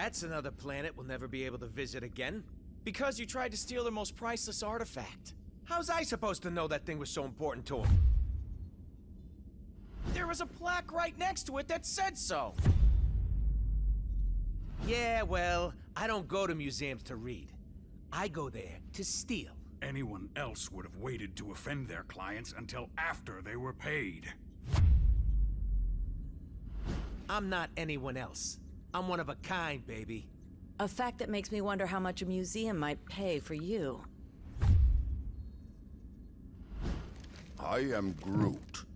That's another planet we'll never be able to visit again. Because you tried to steal their most priceless artifact. How's I supposed to know that thing was so important to him? There was a plaque right next to it that said so. Yeah, well, I don't go to museums to read. I go there to steal. Anyone else would have waited to offend their clients until after they were paid. I'm not anyone else. I'm one of a kind, baby. A fact that makes me wonder how much a museum might pay for you. I am Groot.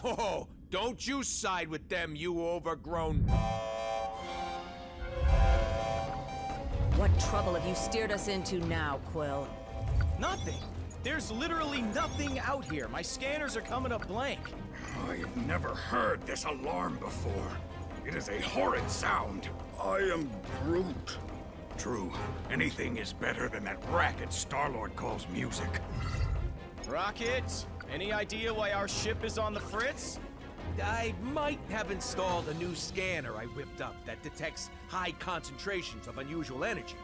Oh, don't you side with them, you overgrown... What trouble have you steered us into now, Quill? Nothing. There's literally nothing out here. My scanners are coming up blank. I have never heard this alarm before. It is a horrid sound. I am Groot. True, anything is better than that racket Star-Lord calls music. Rocket, any idea why our ship is on the fritz? I might have installed a new scanner I whipped up that detects high concentrations of unusual energy.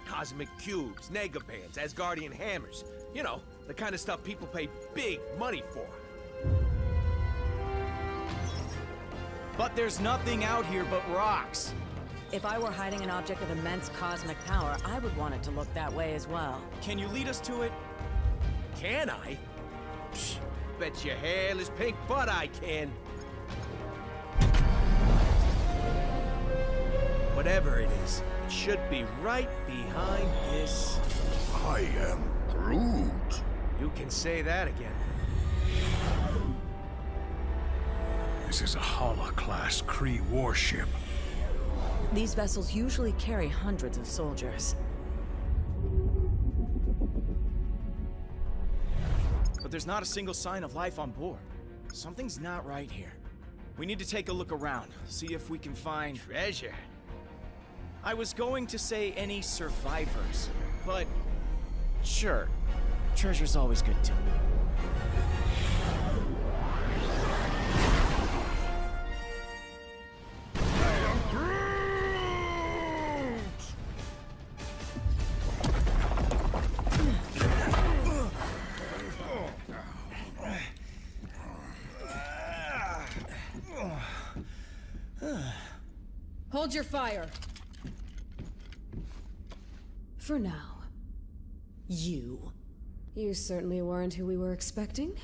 Cosmic cubes, negabands, Asgardian hammers. You know, the kind of stuff people pay big money for. But there's nothing out here but rocks. If I were hiding an object of immense cosmic power, I would want it to look that way as well. Can you lead us to it? Can I? Psh, bet your hairless pink butt I can. Whatever it is, it should be right behind this. I am Groot. You can say that again. This is a Hala-class Kree warship. These vessels usually carry hundreds of soldiers. But there's not a single sign of life on board. Something's not right here. We need to take a look around, see if we can find Treasure. I was going to say any survivors, but sure, treasure's always good too. Hold your fire. For now. You. You certainly weren't who we were expecting.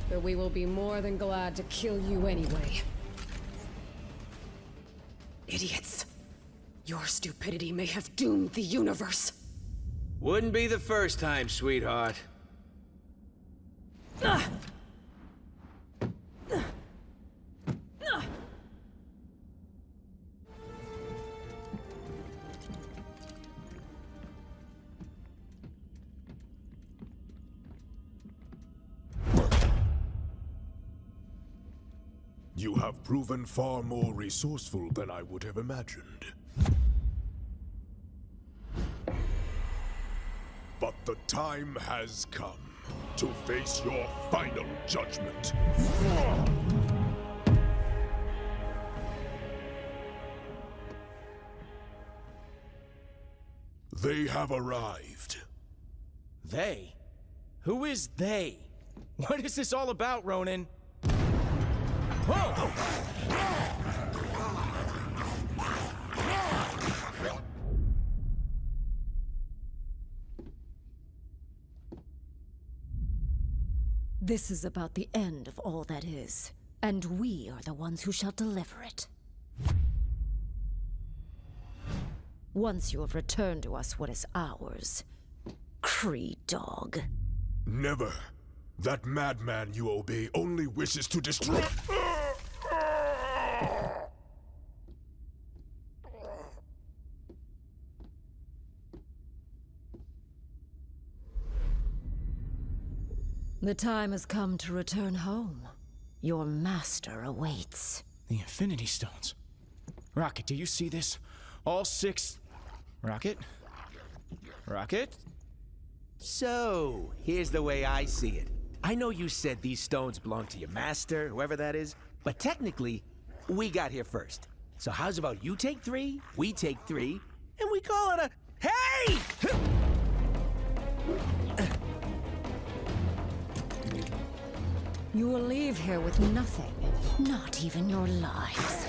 But we will be more than glad to kill you anyway. Idiots. Your stupidity may have doomed the universe. Wouldn't be the first time, sweetheart. You have proven far more resourceful than I would have imagined. But the time has come to face your final judgment. They have arrived. They? Who is they? What is this all about, Ronan? Whoa! This is about the end of all that is, and we are the ones who shall deliver it. Once you have returned to us what is ours, Kree dog. Never. That madman you obey only wishes to destroy. The time has come to return home. Your master awaits. The Infinity Stones. Rocket, do you see this? All 6... Rocket? Rocket? So, here's the way I see it. I know you said these stones belong to your master, whoever that is, but technically, we got here first. So how's about you take 3, we take 3, and we call it a... Hey! You will leave here with nothing, not even your lives.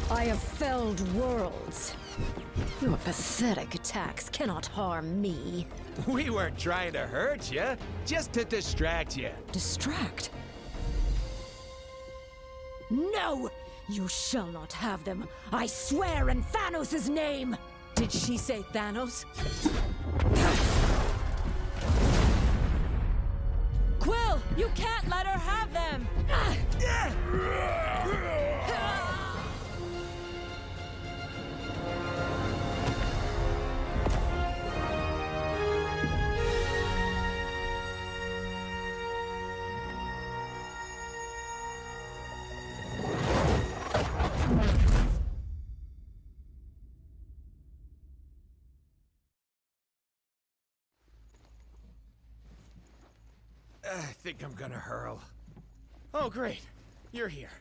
I have felled worlds. Your pathetic attacks cannot harm me. We weren't trying to hurt you, just to distract you. Distract? No! You shall not have them. I swear in Thanos' name! Did she say Thanos? Quill, you can't let her have them! I think I'm gonna hurl. Oh, great. You're here.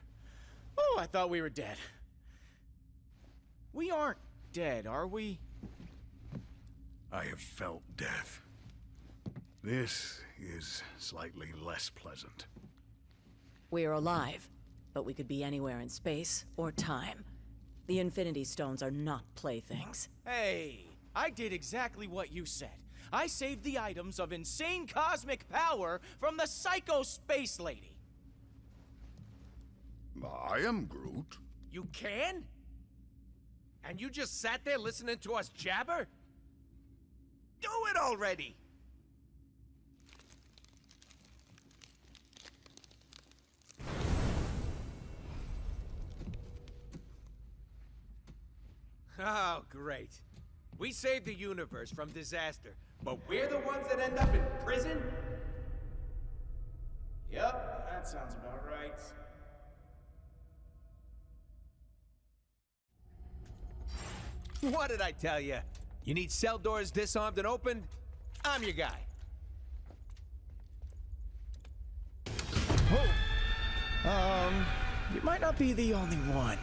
Oh, I thought we were dead. We aren't dead, are we? I have felt death. This is slightly less pleasant. We're alive, but we could be anywhere in space or time. The Infinity Stones are not playthings. Hey, I did exactly what you said. I saved the items of insane cosmic power from the Psycho Space Lady. I am Groot. You can? And you just sat there listening to us jabber? Do it already! Oh, great. We saved the universe from disaster, but we're the ones that end up in prison? Yep, that sounds about right. What did I tell you? You need cell doors disarmed and opened? I'm your guy. You might not be the only one.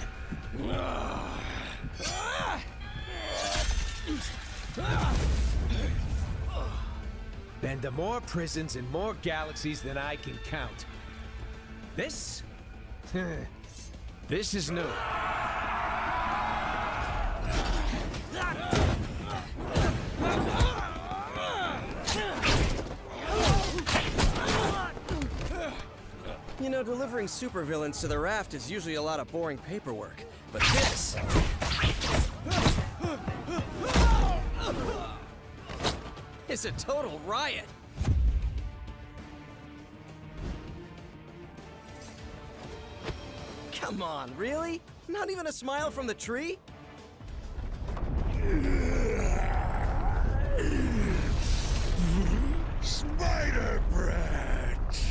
Been to more prisons and more galaxies than I can count. This? This is new. You know, delivering supervillains to the raft is usually a lot of boring paperwork. But this... is a total riot. Come on, really? Not even a smile from the tree? Spider Brat!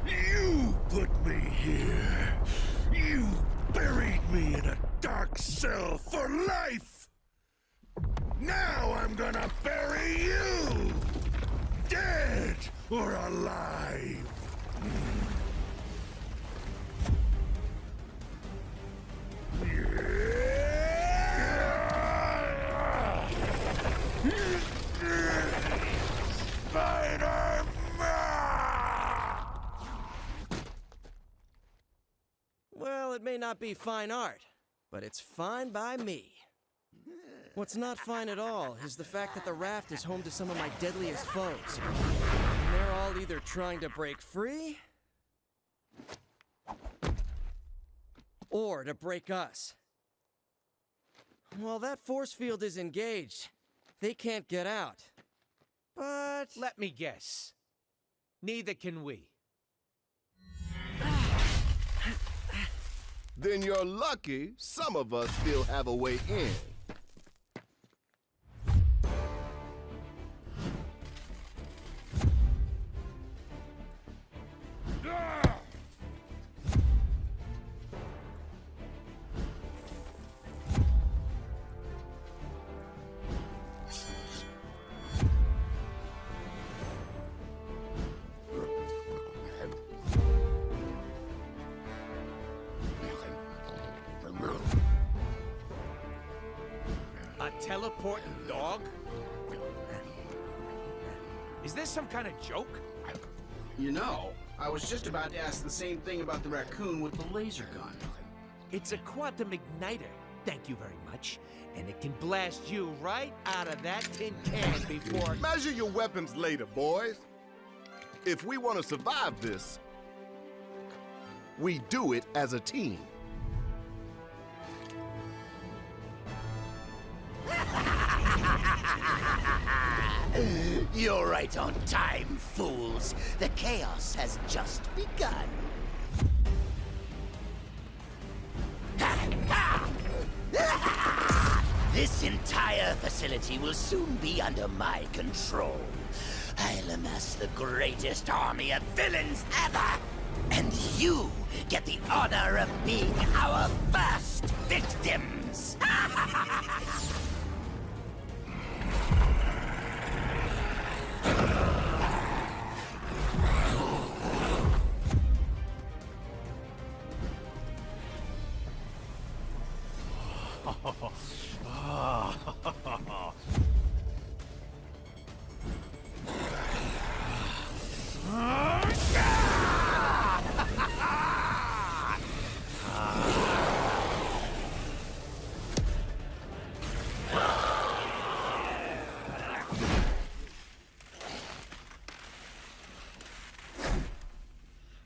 You put me here. You buried me in a dark cell for life. Now I'm gonna bury you! Dead or alive! Spider-Man! Well, it may not be fine art, but it's fine by me. What's not fine at all is the fact that the raft is home to some of my deadliest foes. And they're all either trying to break free, or to break us. While that force field is engaged, they can't get out. But... Let me guess. Neither can we. Then you're lucky some of us still have a way in. A teleporting dog? Is this some kind of joke? You know, I was just about to ask the same thing about the raccoon with the laser gun. It's a quantum igniter, thank you very much. And it can blast you right out of that tin can before... Measure your weapons later, boys. If we want to survive this, we do it as a team. You're right on time, fools. The chaos has just begun. This entire facility will soon be under my control. I'll amass the greatest army of villains ever! And you get the honor of being our first victims!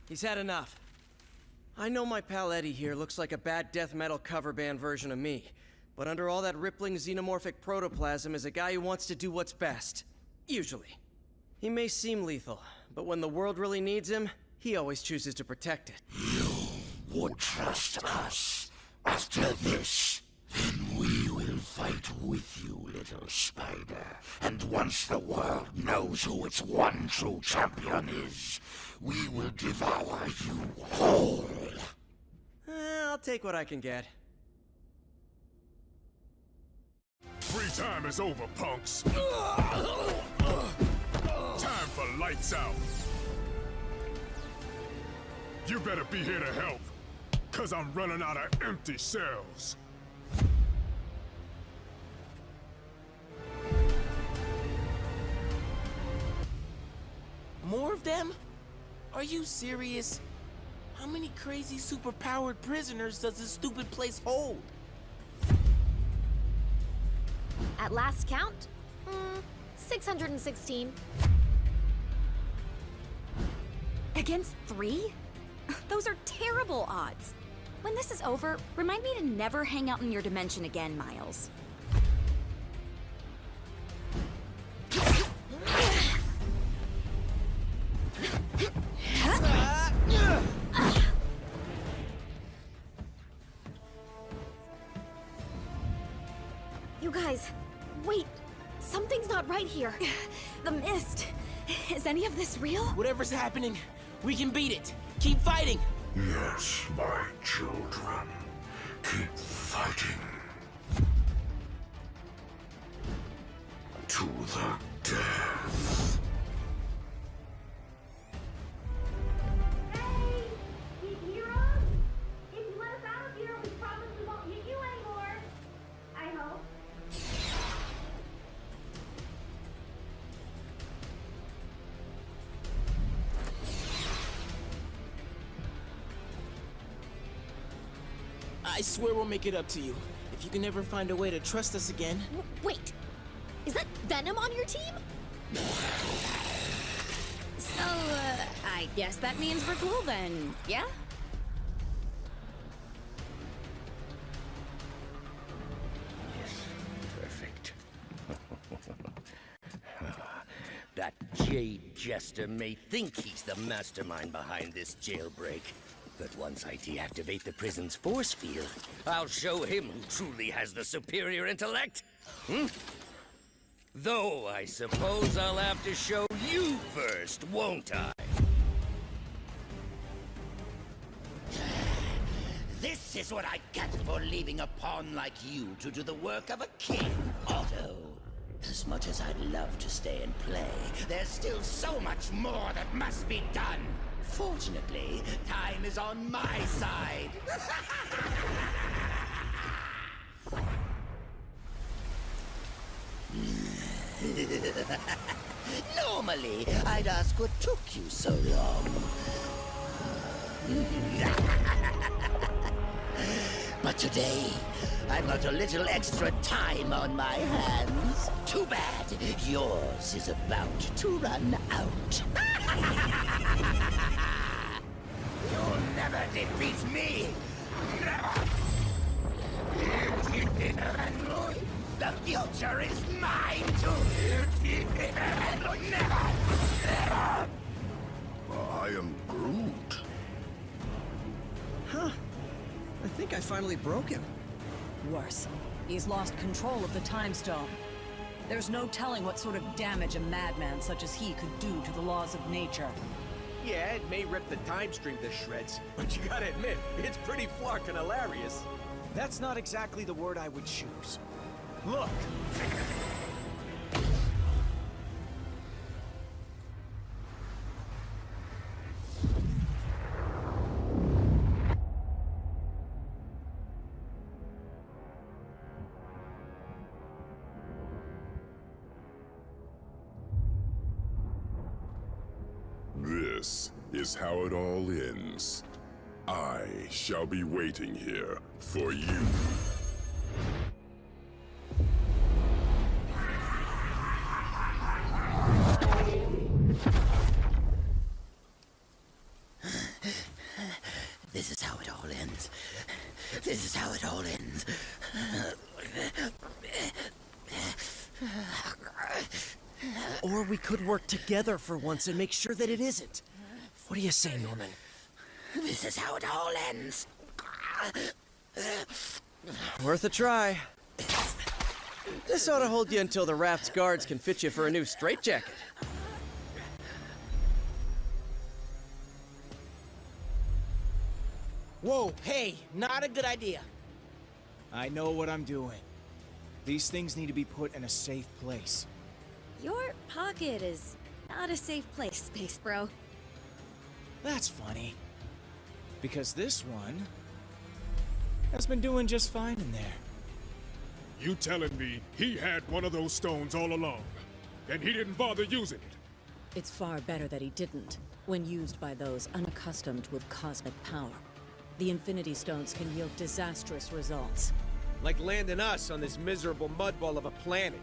He's had enough. I know my pal Eddie here looks like a bad death metal cover band version of me, but under all that rippling xenomorphic protoplasm is a guy who wants to do what's best. Usually. He may seem lethal, but when the world really needs him, he always chooses to protect it. You would trust us. After this, then we will fight with you, little spider. And once the world knows who its one true champion is, we will devour you whole. I'll take what I can get. Free time is over, punks. Time for lights out. You better be here to help, 'cause I'm running out of empty cells. More of them? Are you serious? How many crazy superpowered prisoners does this stupid place hold? At last count, 616. Against 3? Those are terrible odds. When this is over, remind me to never hang out in your dimension again, Miles. You guys, wait. Something's not right here. The mist. Is any of this real? Whatever's happening, we can beat it. Keep fighting. Yes, my children. Keep fighting. To the death. Hey! You hear us? If you let us out of here, we promise we won't hit you anymore. I hope. I swear we'll make it up to you. If you can ever find a way to trust us again. Wait. Is that Venom on your team? So, I guess that means we're cool then, yeah? Perfect. That jade jester may think he's the mastermind behind this jailbreak, But once I deactivate the prison's force field, I'll show him who truly has the superior intellect. Though I suppose I'll have to show you first, won't I? This is what I get for leaving a pawn like you to do the work of a king, Otto. As much as I'd love to stay and play, there's still so much more that must be done. Fortunately, time is on my side. Normally, I'd ask what took you so long. But today, I've got a little extra time on my hands. Too bad. Yours is about to run out. You'll never defeat me. Never. The future is mine to never. Never. I am Groot. Huh. I think I finally broke him. Worse, he's lost control of the Time Stone. There's no telling what sort of damage a madman such as he could do to the laws of nature. Yeah, it may rip the time stream to shreds, but you gotta admit, it's pretty flarkin' hilarious. That's not exactly the word I would choose. Look! This is how it all ends. I shall be waiting here for you. This is how it all ends. This is how it all ends. Or we could work together for once and make sure that it isn't. What do you say, Norman? This is how it all ends. Worth a try. This ought to hold you until the raft's guards can fit you for a new straitjacket. Whoa, hey, not a good idea. I know what I'm doing. These things need to be put in a safe place. Your pocket is not a safe place, Space Bro. That's funny. Because this one has been doing just fine in there. You telling me he had one of those stones all along, and he didn't bother using it? It's far better that he didn't, when used by those unaccustomed with cosmic power. The Infinity Stones can yield disastrous results. Like landing us on this miserable mudball of a planet.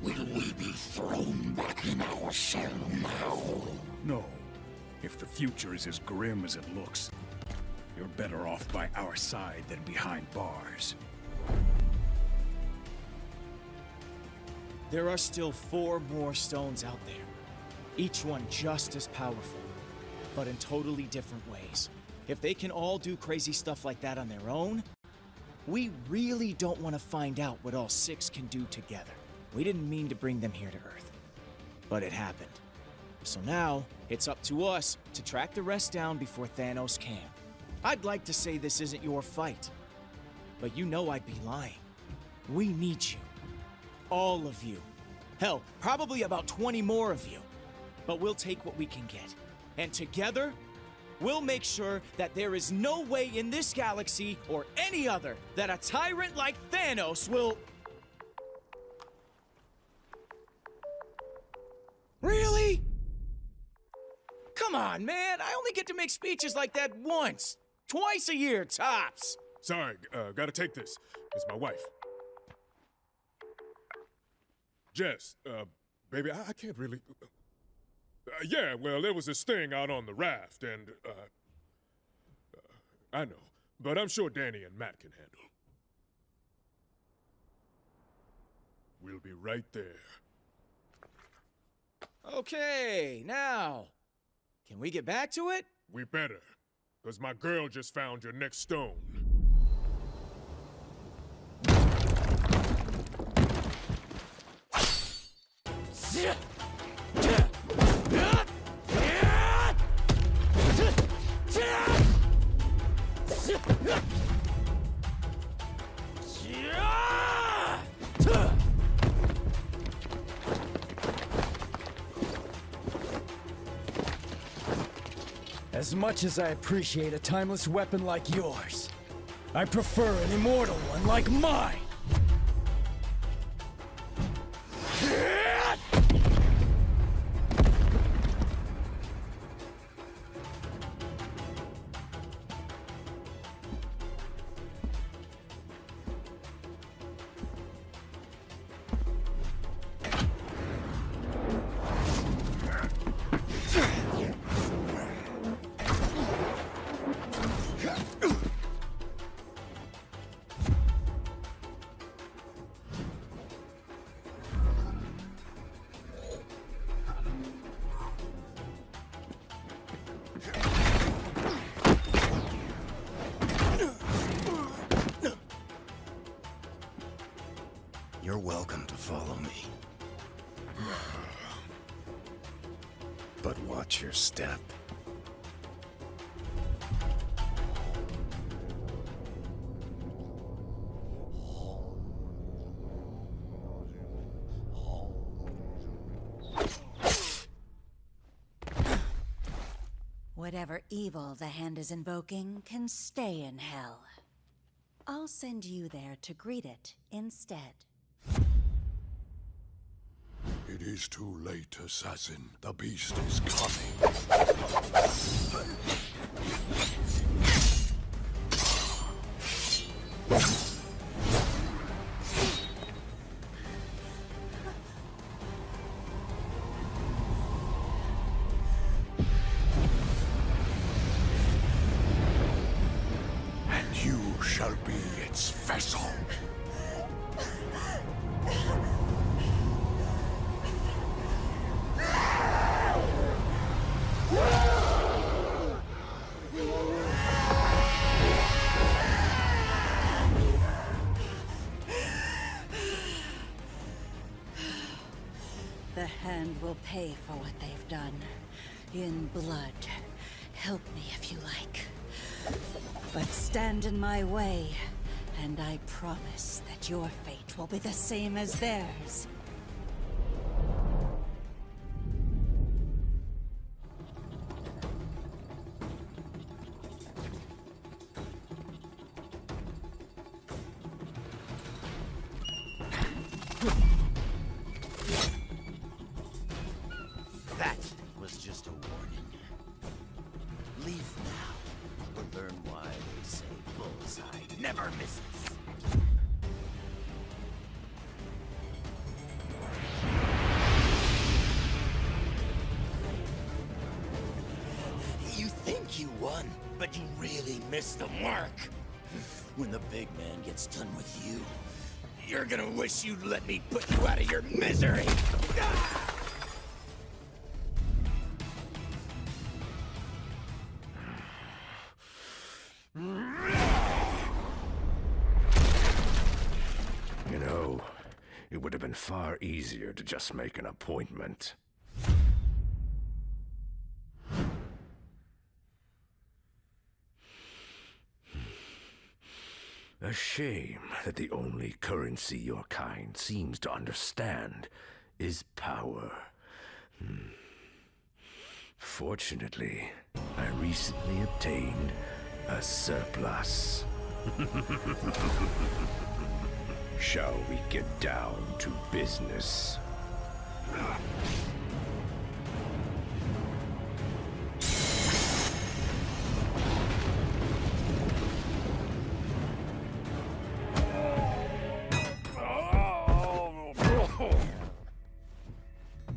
Will we be thrown back in our shell now? No. If the future is as grim as it looks, you're better off by our side than behind bars. There are still 4 more stones out there. Each one just as powerful, but in totally different ways. If they can all do crazy stuff like that on their own, we really don't want to find out what all 6 can do together. We didn't mean to bring them here to Earth, but it happened. So now, it's up to us to track the rest down before Thanos can. I'd like to say this isn't your fight, but you know I'd be lying. We need you. All of you. Hell, probably about 20 more of you. But we'll take what we can get. And together, we'll make sure that there is no way in this galaxy or any other that a tyrant like Thanos will... Really? Come on, man. I only get to make speeches like that once. Twice a year, tops. Sorry, gotta take this. It's my wife. Jess, baby, I can't really... yeah, well, there was this thing out on the raft, and, I know, but I'm sure Danny and Matt can handle. We'll be right there. Okay, now, can we get back to it? We better. 'cause my girl just found your next stone. As much as I appreciate a timeless weapon like yours, I prefer an immortal one like mine! You're welcome to follow me. But watch your step. Whatever evil the hand is invoking can stay in hell. I'll send you there to greet it instead. It is too late, assassin. The beast is coming. And you shall be its vessel. The hand will pay for what they've done. In blood. Help me if you like. But stand in my way, and I promise that your fate will be the same as theirs. That was just a warning. Leave now, or learn why they say bullseye never misses. You think you won, but you really missed the mark. When the big man gets done with you, you're gonna wish you'd let me put you out of your misery. You know, it would have been far easier to just make an appointment. A shame that the only currency your kind seems to understand is power. Fortunately, I recently obtained a surplus. Shall we get down to business?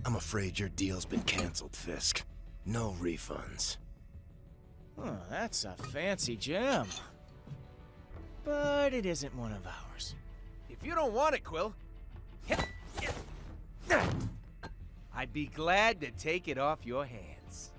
I'm afraid your deal's been canceled, Fisk. No refunds. Oh, that's a fancy gem. But it isn't one of ours. If you don't want it, Quill, I'd be glad to take it off your hands.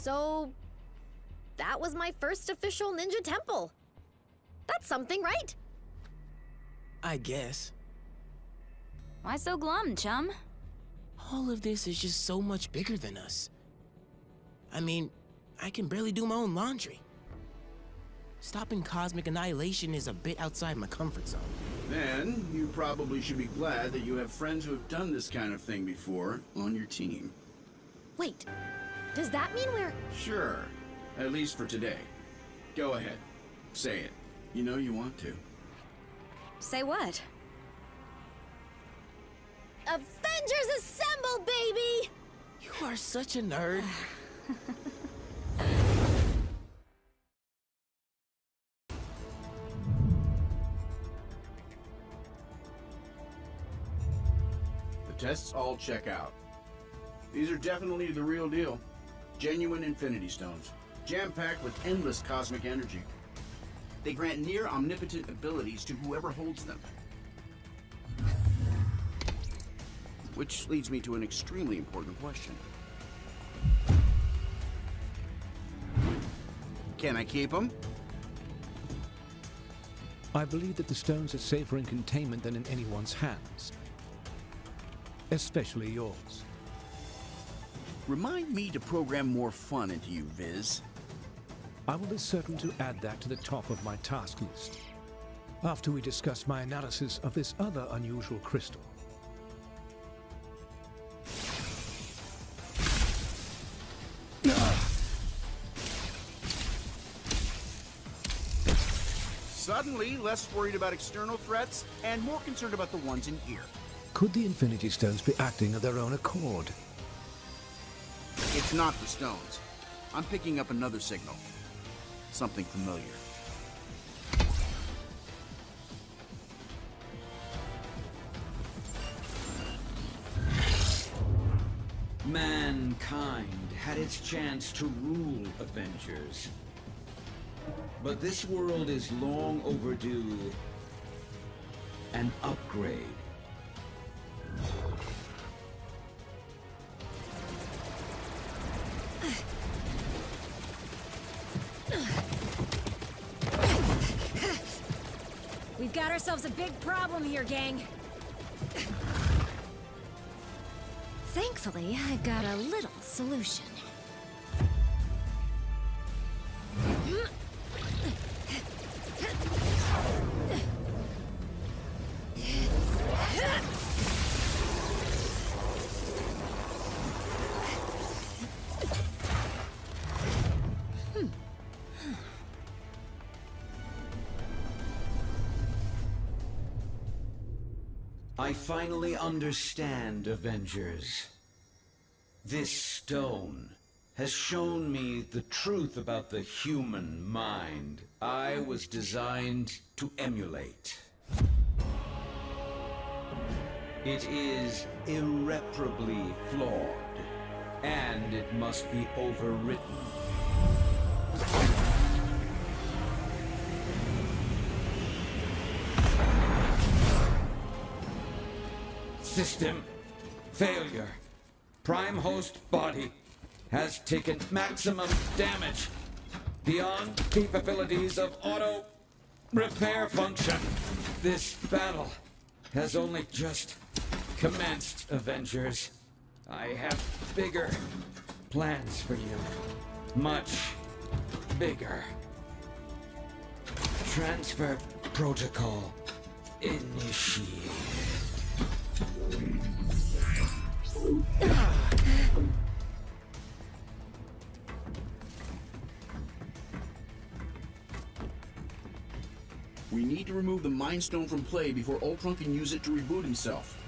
So, that was my first official ninja temple. That's something, right? I guess. Why so glum, chum? All of this is just so much bigger than us. I mean, I can barely do my own laundry. Stopping cosmic annihilation is a bit outside my comfort zone. Then, you probably should be glad that you have friends who have done this kind of thing before on your team. Wait, does that mean we're... Sure, at least for today. Go ahead, say it. You know you want to. Say what? Avengers Assemble, baby! You are such a nerd. The tests all check out. These are definitely the real deal. Genuine Infinity Stones, jam-packed with endless cosmic energy. They grant near omnipotent abilities to whoever holds them. Which leads me to an extremely important question. Can I keep them? I believe that the stones are safer in containment than in anyone's hands. Especially yours. Remind me to program more fun into you, Viz. I will be certain to add that to the top of my task list, after we discuss my analysis of this other unusual crystal. Suddenly, less worried about external threats and more concerned about the ones in here. Could the Infinity Stones be acting of their own accord? It's not the stones. I'm picking up another signal. Something familiar. Mankind had its chance to rule Avengers. But this world is long overdue an upgrade. We've got ourselves a big problem here, gang. Thankfully, I've got a little solution. I finally understand, Avengers. This stone has shown me the truth about the human mind I was designed to emulate. It is irreparably flawed, and it must be overwritten. System failure. Prime host body has taken maximum damage beyond capabilities of auto repair function. This battle has only just commenced, Avengers. I have bigger plans for you. Much bigger. Transfer protocol initiated. We need to remove the Mind Stone from play before Ultron can use it to reboot himself.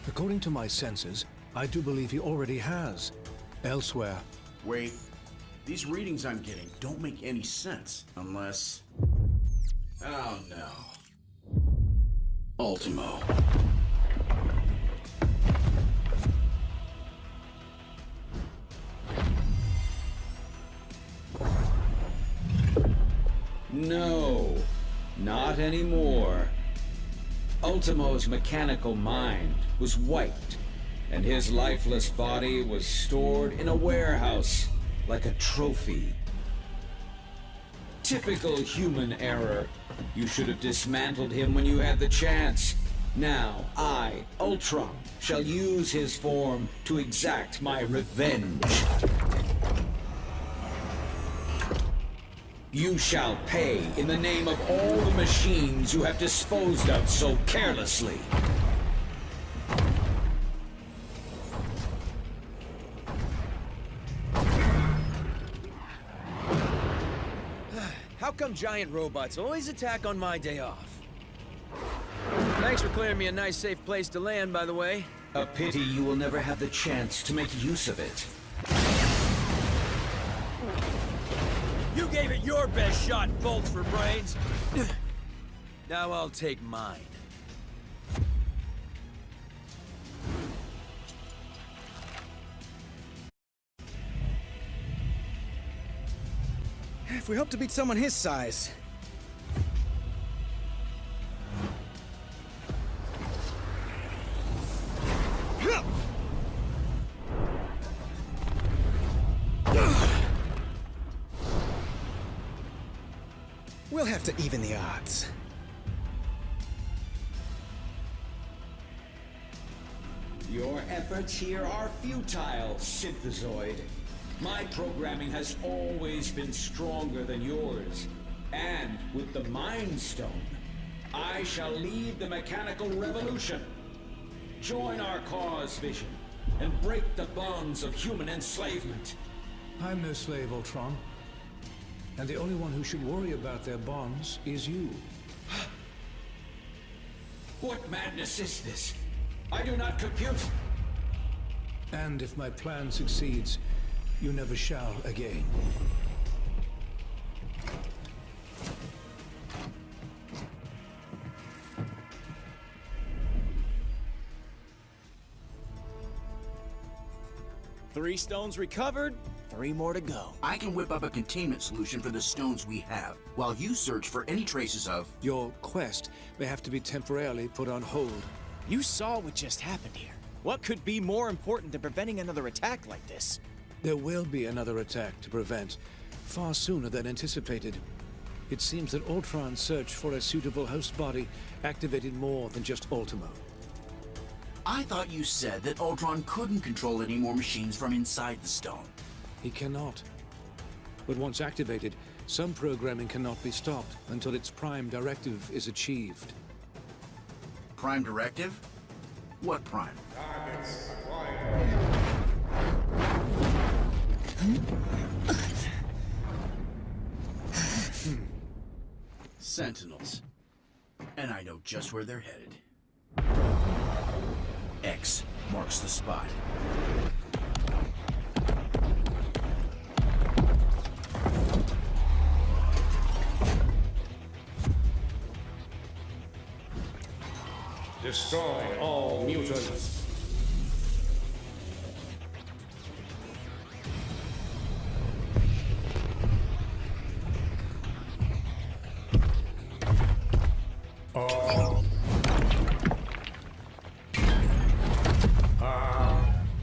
According to my senses, I do believe he already has. Elsewhere. Wait. These readings I'm getting don't make any sense unless... Oh no. Ultimo. No, not anymore. Ultimo's mechanical mind was wiped, and his lifeless body was stored in a warehouse, like a trophy. Typical human error. You should have dismantled him when you had the chance. Now, I, Ultron, shall use his form to exact my revenge. You shall pay in the name of all the machines you have disposed of so carelessly. How come giant robots always attack on my day off? Thanks for clearing me a nice, safe place to land, by the way. A pity you will never have the chance to make use of it. You gave it your best shot, bolts for brains. Now I'll take mine. If we hope to beat someone his size. We'll have to even the odds. Your efforts here are futile, Synthezoid. My programming has always been stronger than yours. And with the Mind Stone, I shall lead the mechanical revolution. Join our cause, Vision, and break the bonds of human enslavement. I'm no slave, Ultron. And the only one who should worry about their bonds is you. What madness is this? I do not compute. And if my plan succeeds, you never shall again. Three stones recovered, 3 more to go. I can whip up a containment solution for the stones we have, while you search for any traces of... Your quest may have to be temporarily put on hold. You saw what just happened here. What could be more important than preventing another attack like this? There will be another attack to prevent, far sooner than anticipated. It seems that Ultron's search for a suitable host body activated more than just Ultimo. I thought you said that Ultron couldn't control any more machines from inside the stone. He cannot. But once activated, some programming cannot be stopped until its prime directive is achieved. Prime directive? What prime? Targets acquired. Sentinels. And I know just where they're headed. X marks the spot. Destroy all mutants.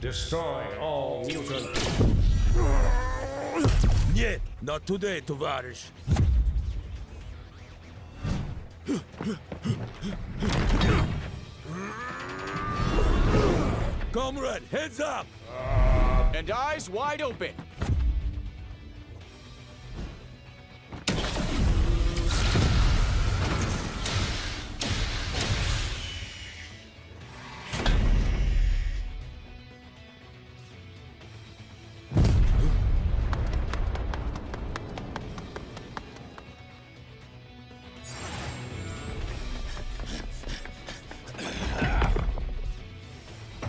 Destroy all mutants. Нет, not today, товарищ. Comrade, heads up! And eyes wide open.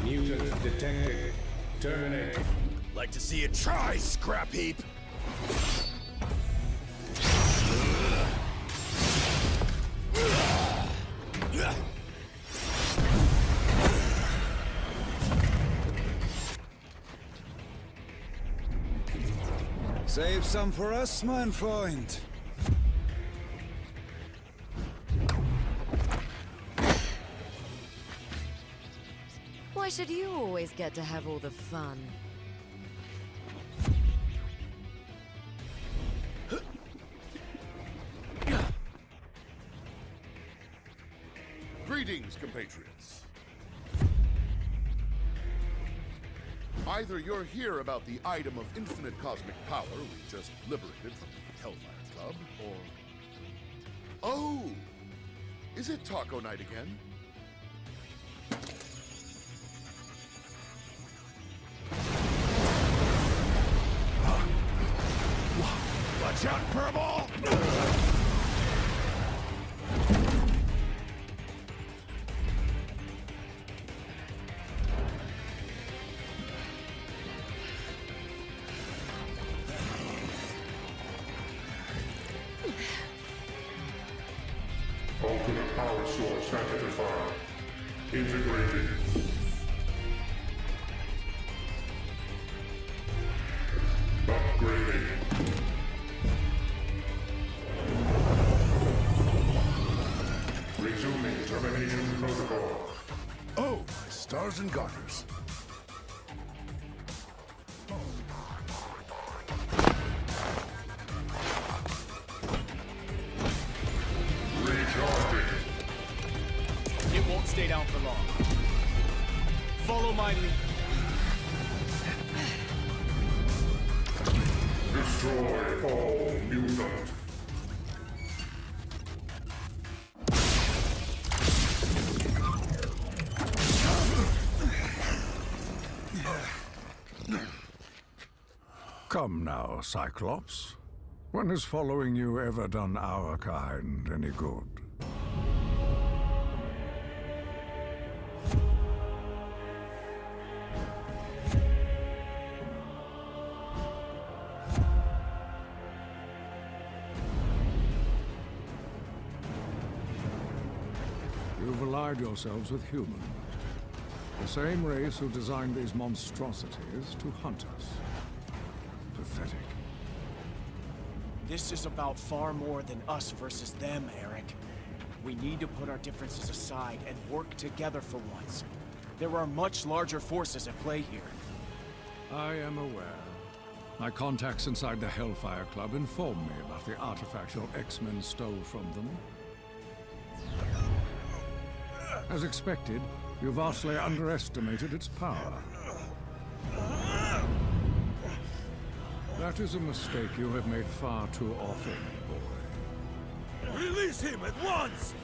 Mutant detected. Terminate. Like to see you try, scrap heap. Save some for us, mein Freund. Why should you always get to have all the fun? Greetings, compatriots. Either you're here about the item of infinite cosmic power we just liberated from the Hellfire Club, or... Oh! Is it taco night again? Watch out, Furball! Ultimate power source identified. Integrated. Upgrading. Resuming termination protocol. Oh, my stars and garters. It won't stay down for long. Follow my lead. Destroy all mutants. Come now, Cyclops. When has following you ever done our kind any good? You've allied yourselves with humans. The same race who designed these monstrosities to hunt us. Pathetic. This is about far more than us versus them, Eric. We need to put our differences aside and work together for once. There are much larger forces at play here. I am aware. My contacts inside the Hellfire Club informed me about the artifact your X-Men stole from them. As expected, you vastly underestimated its power. That is a mistake you have made far too often, boy. Release him at once!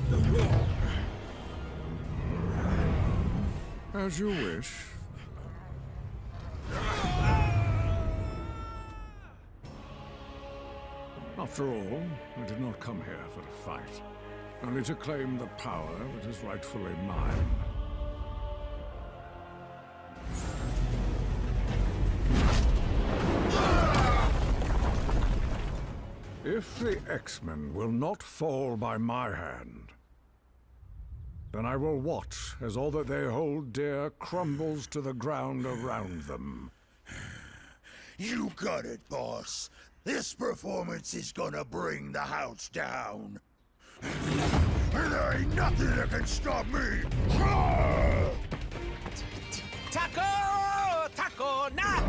As you wish. After all, I did not come here for a fight, only to claim the power that is rightfully mine. If the X-Men will not fall by my hand, then I will watch as all that they hold dear crumbles to the ground around them. You got it, boss. This performance is gonna bring the house down. And there ain't nothing that can stop me! Taco! Taco night!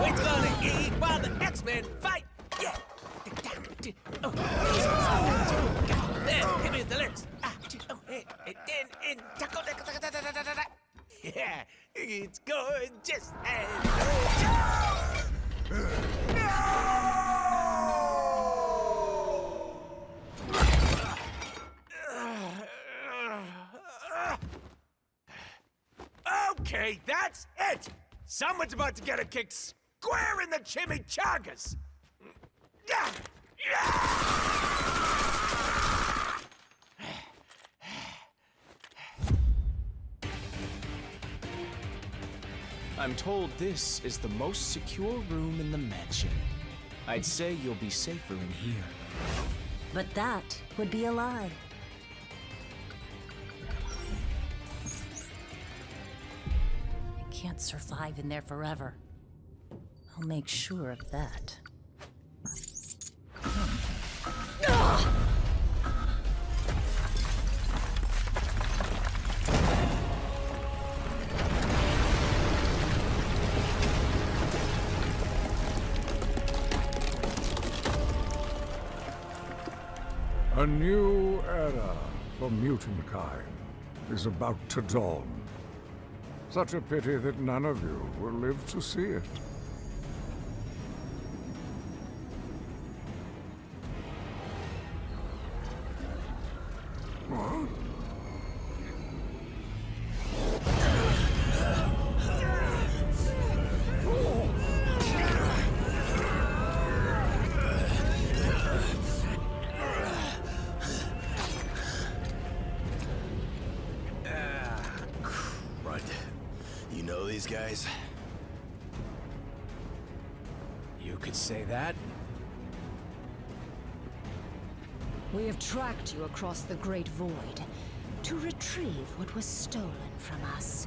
We're gonna eat while the X-Men fight! Yeah! Oh, there, hit me with the lyrics. Taco, yeah, it's gorgeous and... Okay, that's it! Someone's about to get a kick square in the chimichangas! I'm told this is the most secure room in the mansion. I'd say you'll be safer in here. But that would be a lie. I can't survive in there forever. I'll make sure of that. A new era. for mutant kind is about to dawn. Such a pity that none of you will live to see it. What? You know these guys? You could say that. We have tracked you across the Great Void to retrieve what was stolen from us.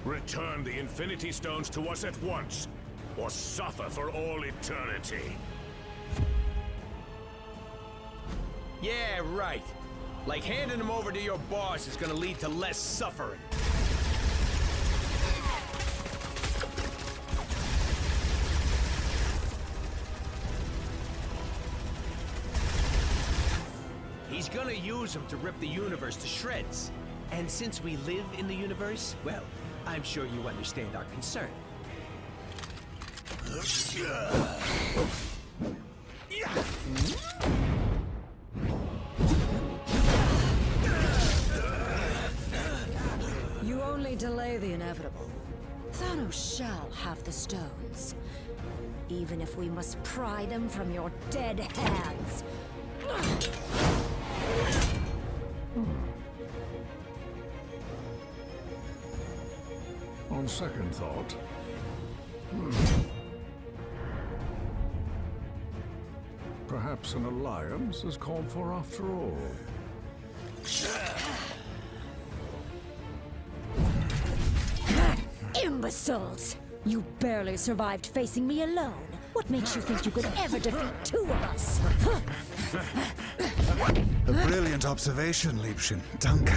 Return the Infinity Stones to us at once, or suffer for all eternity. Yeah, right. Like handing them over to your boss is gonna lead to less suffering. He's gonna use them to rip the universe to shreds. And since we live in the universe, well, I'm sure you understand our concern. You only delay the inevitable. Thanos shall have the stones. Even if we must pry them from your dead hands. On second thought, perhaps an alliance is called for after all. Imbeciles! You barely survived facing me alone. What makes you think you could ever defeat two of us? A brilliant observation, Liebchen. Danke.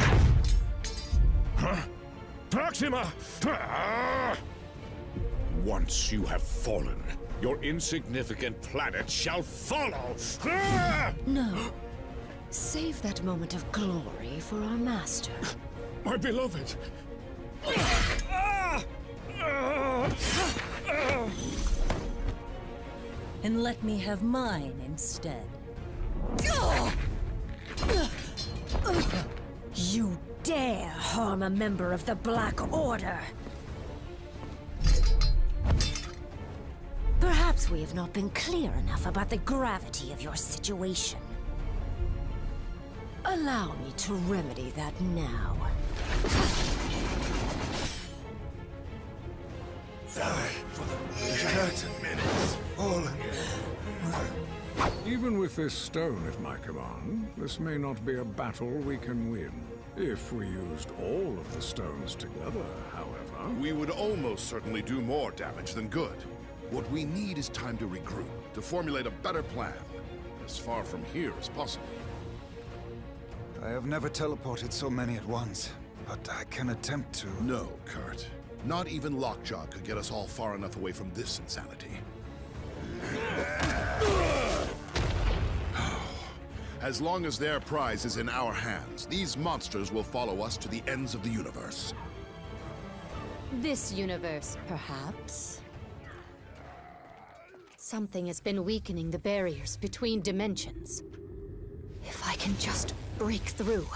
Proxima! Once you have fallen, your insignificant planet shall follow! No. Save that moment of glory for our master. My beloved! And let me have mine instead. You dare harm a member of the Black Order! Perhaps we have not been clear enough about the gravity of your situation. Allow me to remedy that now. Even with this stone at my command, this may not be a battle we can win. If we used all of the stones together, however... We would almost certainly do more damage than good. What we need is time to regroup, to formulate a better plan, as far from here as possible. I have never teleported so many at once, but I can attempt to... No, Kurt. Not even Lockjaw could get us all far enough away from this insanity. As long as their prize is in our hands, these monsters will follow us to the ends of the universe. This universe, perhaps? Something has been weakening the barriers between dimensions. If I can just break through.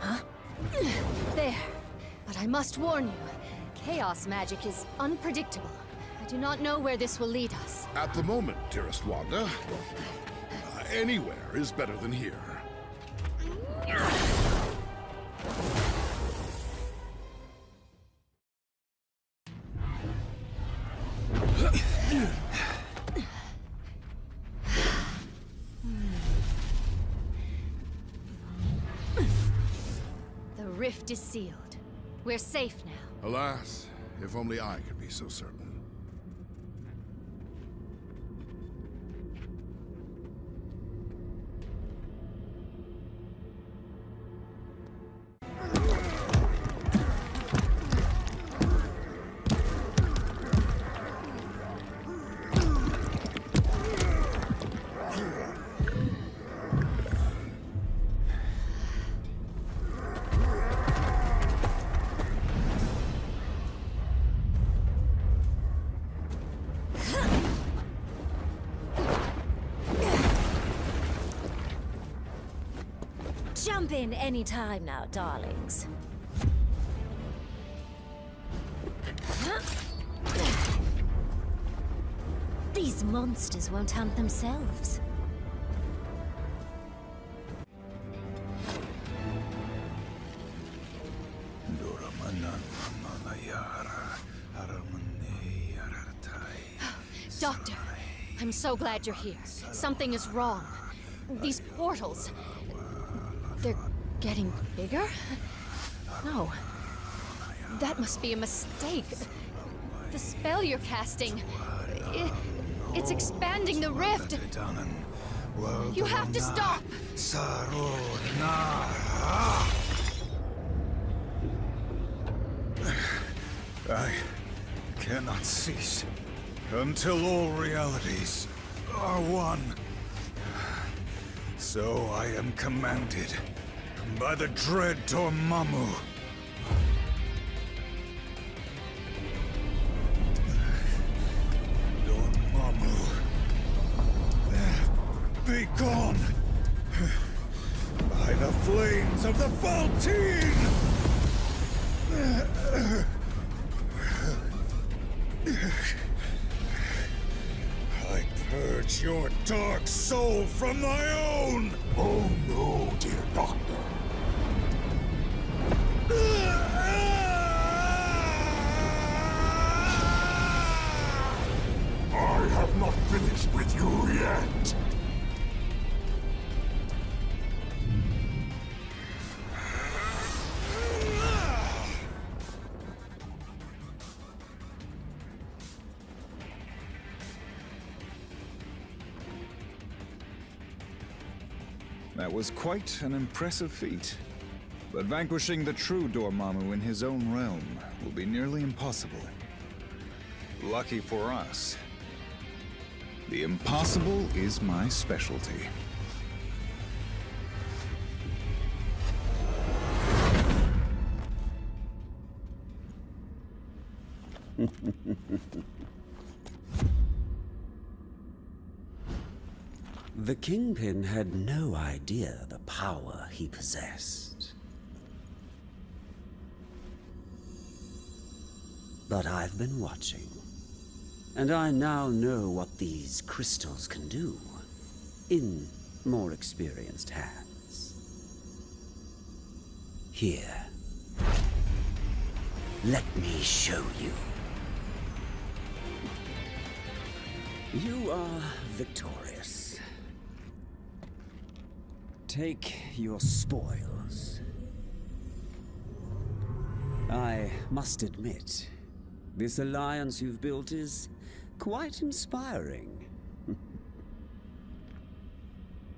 Huh? There. But I must warn you, chaos magic is unpredictable. I do not know where this will lead us. At the moment, dearest Wanda, anywhere is better than here. The rift is sealed. We're safe now. Alas, if only I could be so certain. Jump in any time now, darlings. These monsters won't hunt themselves. Doctor, I'm so glad you're here. Something is wrong. These portals... they're getting bigger? No. That must be a mistake. The spell you're casting... it's expanding the rift. You have to stop! I cannot cease until all realities are one. So I am commanded by the dread Dormammu. Dormammu, be gone by the flames of the Faltine! I purge your dark soul from my own! Oh no, dear doctor. I have not finished with you yet. That was quite an impressive feat. But vanquishing the true Dormammu in his own realm will be nearly impossible. Lucky for us, the impossible is my specialty. The Kingpin had no idea the power he possessed. But I've been watching, and I now know what these crystals can do in more experienced hands. Here, let me show you. You are victorious. Take your spoils. I must admit, this alliance you've built is quite inspiring.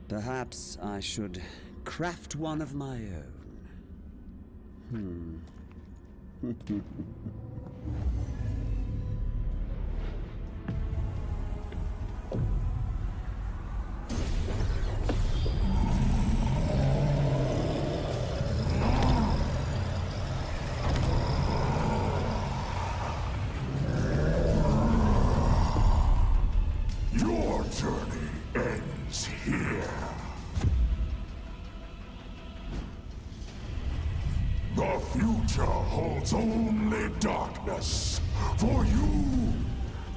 Perhaps I should craft one of my own. Your journey ends here. The future holds only darkness for you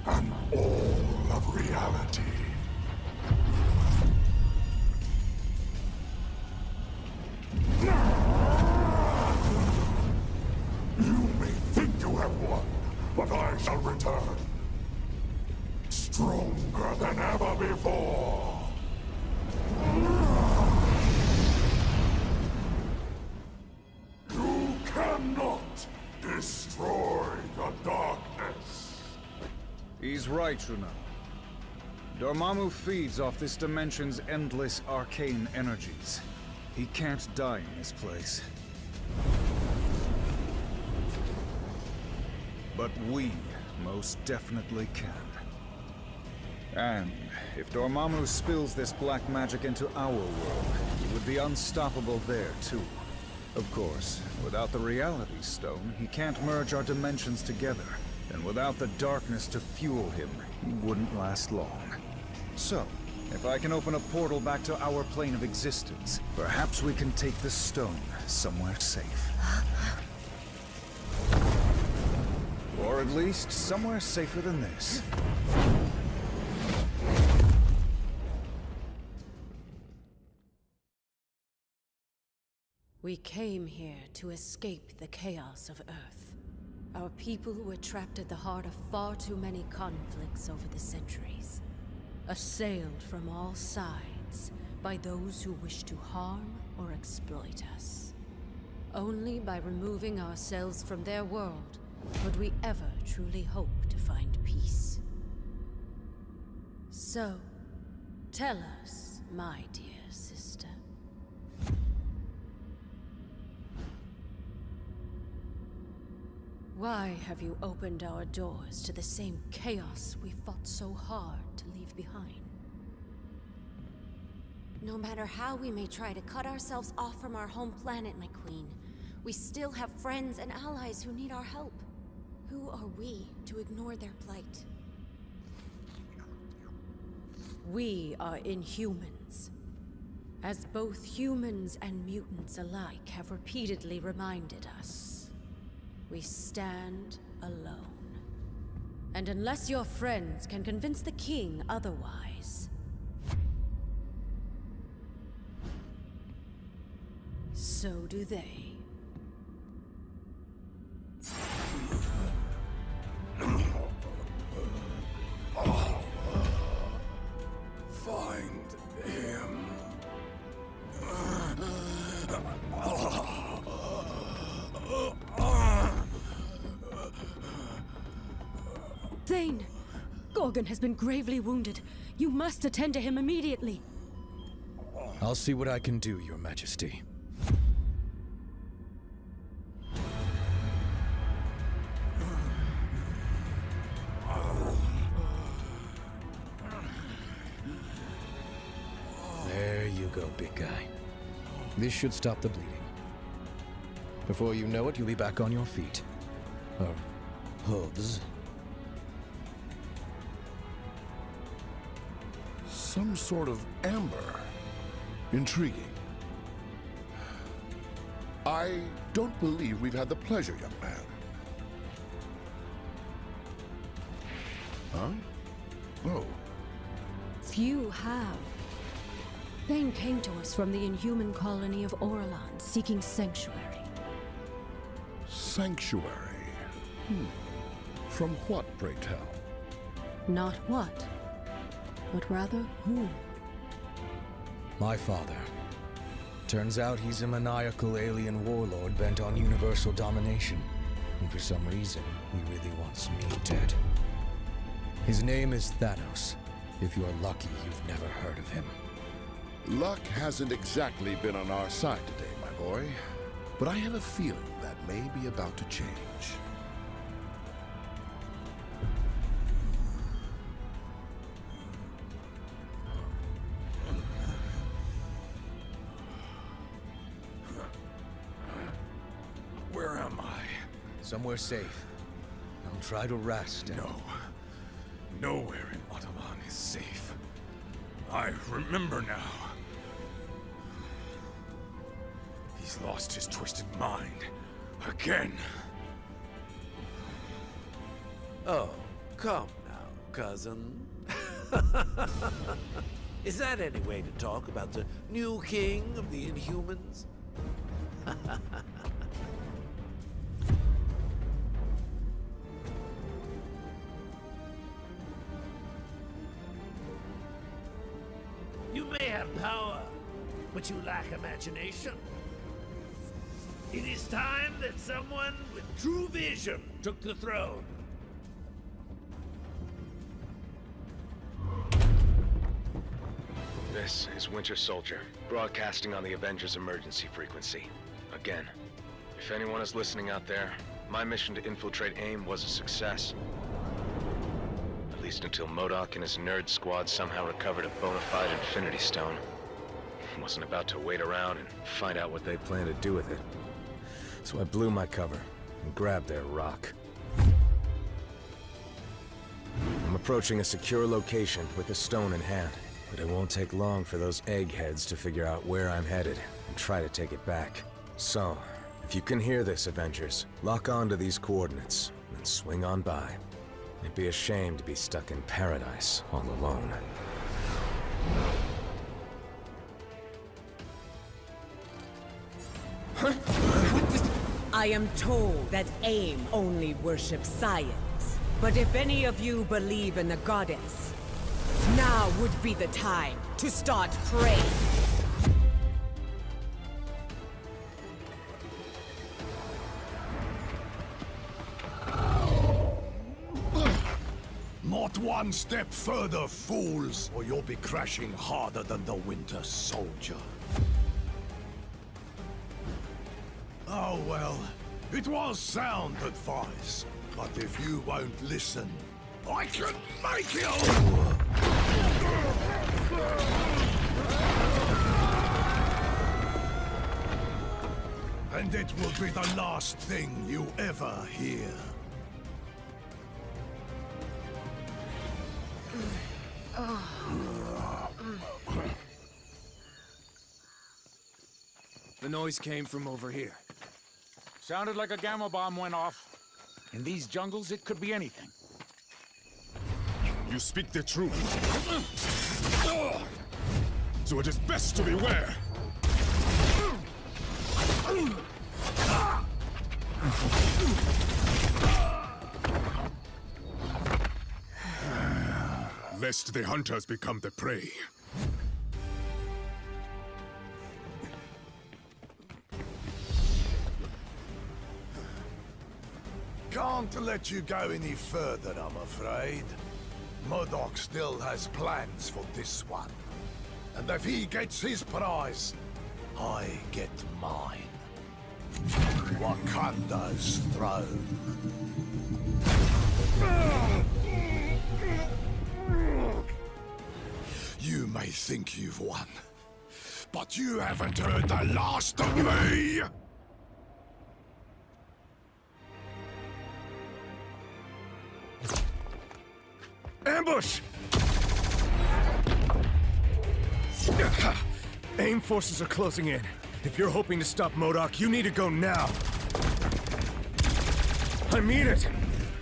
and all of reality. You may think you have won, but I shall return. Stronger than ever before. You cannot destroy the darkness. He's right, Shuna. Dormammu feeds off this dimension's endless arcane energies. He can't die in this place. But we most definitely can. And if Dormammu spills this black magic into our world, he would be unstoppable there, too. Of course, without the Reality Stone, he can't merge our dimensions together. And without the darkness to fuel him, he wouldn't last long. So, If I can open a portal back to our plane of existence, perhaps we can take the stone somewhere safe. Or at least somewhere safer than this. We came here to escape the chaos of Earth. Our people were trapped at the heart of far too many conflicts over the centuries. Assailed from all sides by those who wish to harm or exploit us. Only by removing ourselves from their world would we ever truly hope to find peace. So, tell us, my dear sister. Why have you opened our doors to the same chaos we fought so hard to leave behind? No matter how we may try to cut ourselves off from our home planet, my queen, we still have friends and allies who need our help. Who are we to ignore their plight? We are Inhumans. As both humans and mutants alike have repeatedly reminded us, we stand alone. And unless your friends can convince the king otherwise, so do they. Find him. Thane! Gorgon has been gravely wounded. You must attend to him immediately. I'll see what I can do, Your Majesty. There you go, big guy. This should stop the bleeding. Before you know it, you'll be back on your feet. Hooves. Some sort of amber. Intriguing. I don't believe we've had the pleasure, young man. Huh? Oh. Few have. Thane came to us from the Inhuman colony of Orlan, seeking sanctuary. Sanctuary? From what, pray tell? Not what, but rather who. My father. Turns out he's a maniacal alien warlord bent on universal domination. And for some reason, he really wants me dead. His name is Thanos. If you're lucky, you've never heard of him. Luck hasn't exactly been on our side today, my boy. But I have a feeling that may be about to change. Where am I? Somewhere safe. I'll try to rest. No. Nowhere in Ottoman is safe. I remember now. He's lost his twisted mind. Again. Oh, come now, cousin. Is that any way to talk about the new king of the Inhumans? You may have power, but you lack imagination. It is time that someone with true vision took the throne. This is Winter Soldier, broadcasting on the Avengers emergency frequency. Again, if anyone is listening out there, my mission to infiltrate AIM was a success. At least until MODOK and his nerd squad somehow recovered a bona fide Infinity Stone. Wasn't about to wait around and find out what they plan to do with it. So I blew my cover and grabbed their rock. I'm approaching a secure location with the stone in hand. But it won't take long for those eggheads to figure out where I'm headed and try to take it back. So, if you can hear this, Avengers, lock on to these coordinates and swing on by. It'd be a shame to be stuck in paradise all alone. I am told that AIM only worships science. But if any of you believe in the goddess, now would be the time to start praying. Not one step further, fools, or you'll be crashing harder than the Winter Soldier. Oh well, it was sound advice, but if you won't listen, I can make you! And it will be the last thing you ever hear. The noise came from over here. Sounded like a gamma bomb went off. In these jungles, it could be anything. You speak the truth. So it is best to beware. Lest the hunters become the prey. Can't let you go any further, I'm afraid. MODOK still has plans for this one. And if he gets his prize, I get mine. Wakanda's throne. You may think you've won, but you haven't heard the last of me! Ambush! AIM forces are closing in. If you're hoping to stop MODOK, you need to go now. I mean it!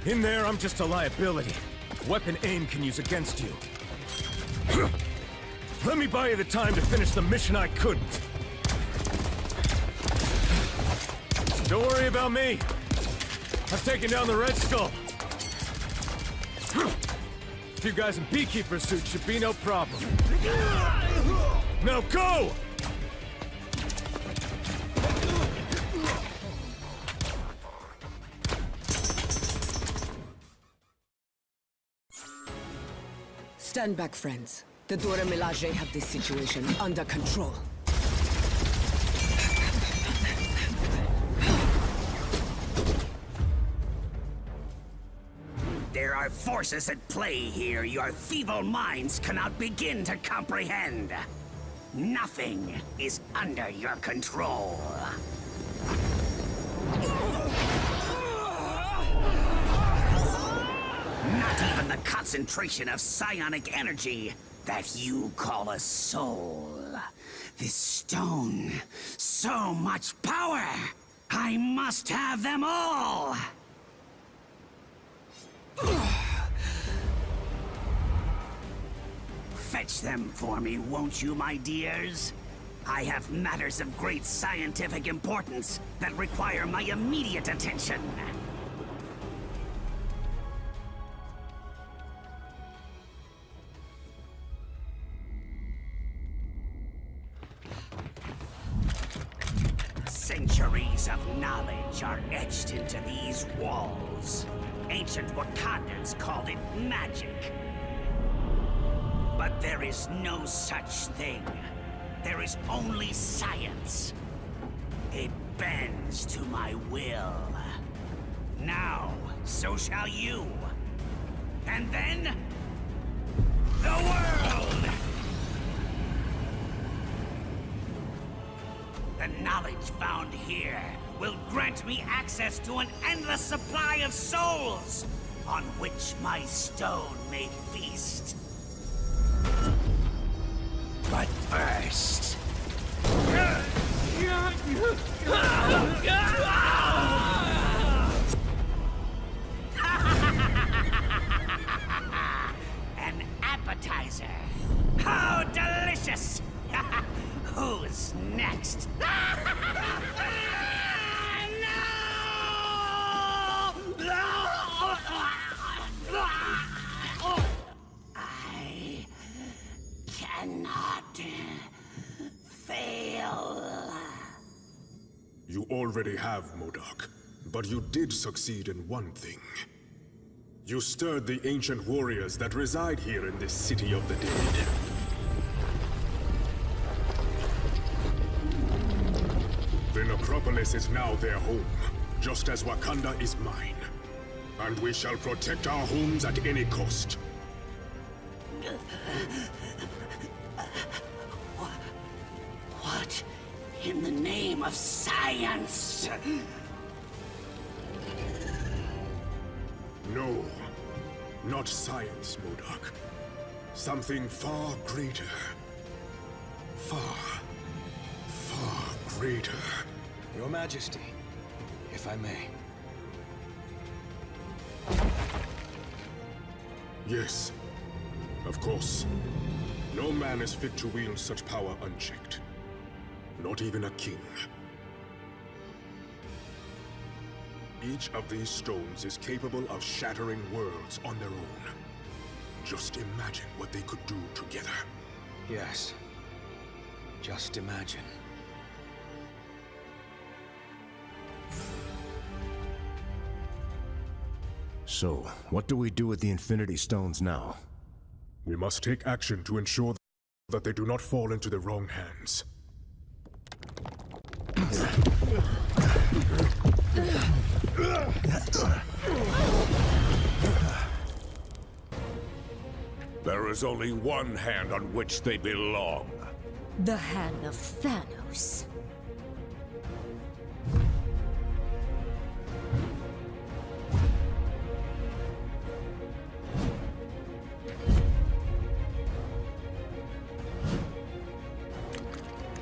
In there, I'm just a liability. Weapon AIM can use against you. Let me buy you the time to finish the mission I couldn't. Don't worry about me. I've taken down the Red Skull. You guys in beekeeper suits should be no problem. Now go! Stand back, friends. The Dora Milaje have this situation under control. There are forces at play here your feeble minds cannot begin to comprehend. Nothing is under your control. Not even the concentration of psionic energy that you call a soul. This stone, so much power! I must have them all! Fetch them for me, won't you, my dears? I have matters of great scientific importance that require my immediate attention. Centuries of knowledge are etched into these walls. Ancient Wakandans called it magic. But there is no such thing. There is only science. It bends to my will. Now, so shall you. And then, the world! The knowledge found here will grant me access to an endless supply of souls, on which my stone may feast. appetizer. How delicious! Who's next? I cannot fail. You already have, MODOK, but you did succeed in one thing. You stirred the ancient warriors that reside here in this city of the dead. The necropolis is now their home, just as Wakanda is mine. And we shall protect our homes at any cost. What in the name of science? No, not science, MODOK. Something far greater. Far greater. Your Majesty, if I may. Yes, of course. No man is fit to wield such power unchecked. Not even a king. Each of these stones is capable of shattering worlds on their own. Just imagine what they could do together. Yes. Just imagine. So, what do we do with the Infinity Stones now? We must take action to ensure that they do not fall into the wrong hands. There is only one hand on which they belong. The hand of Thanos.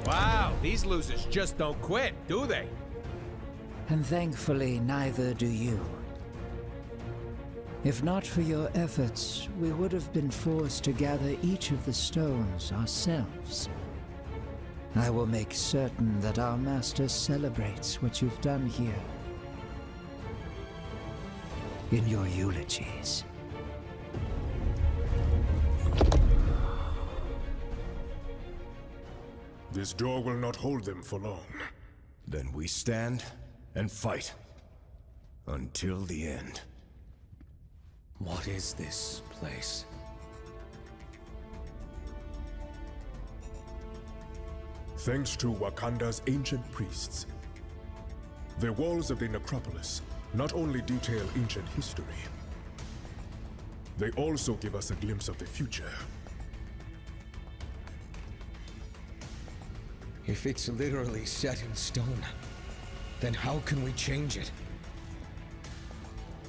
Wow, these losers just don't quit, do they? And thankfully, neither do you. If not for your efforts, we would have been forced to gather each of the stones ourselves. I will make certain that our master celebrates what you've done here. In your eulogies. This door will not hold them for long. Then we stand and fight. Until the end. What is this place? Thanks to Wakanda's ancient priests. The walls of the necropolis not only detail ancient history, they also give us a glimpse of the future. If it's literally set in stone, then how can we change it?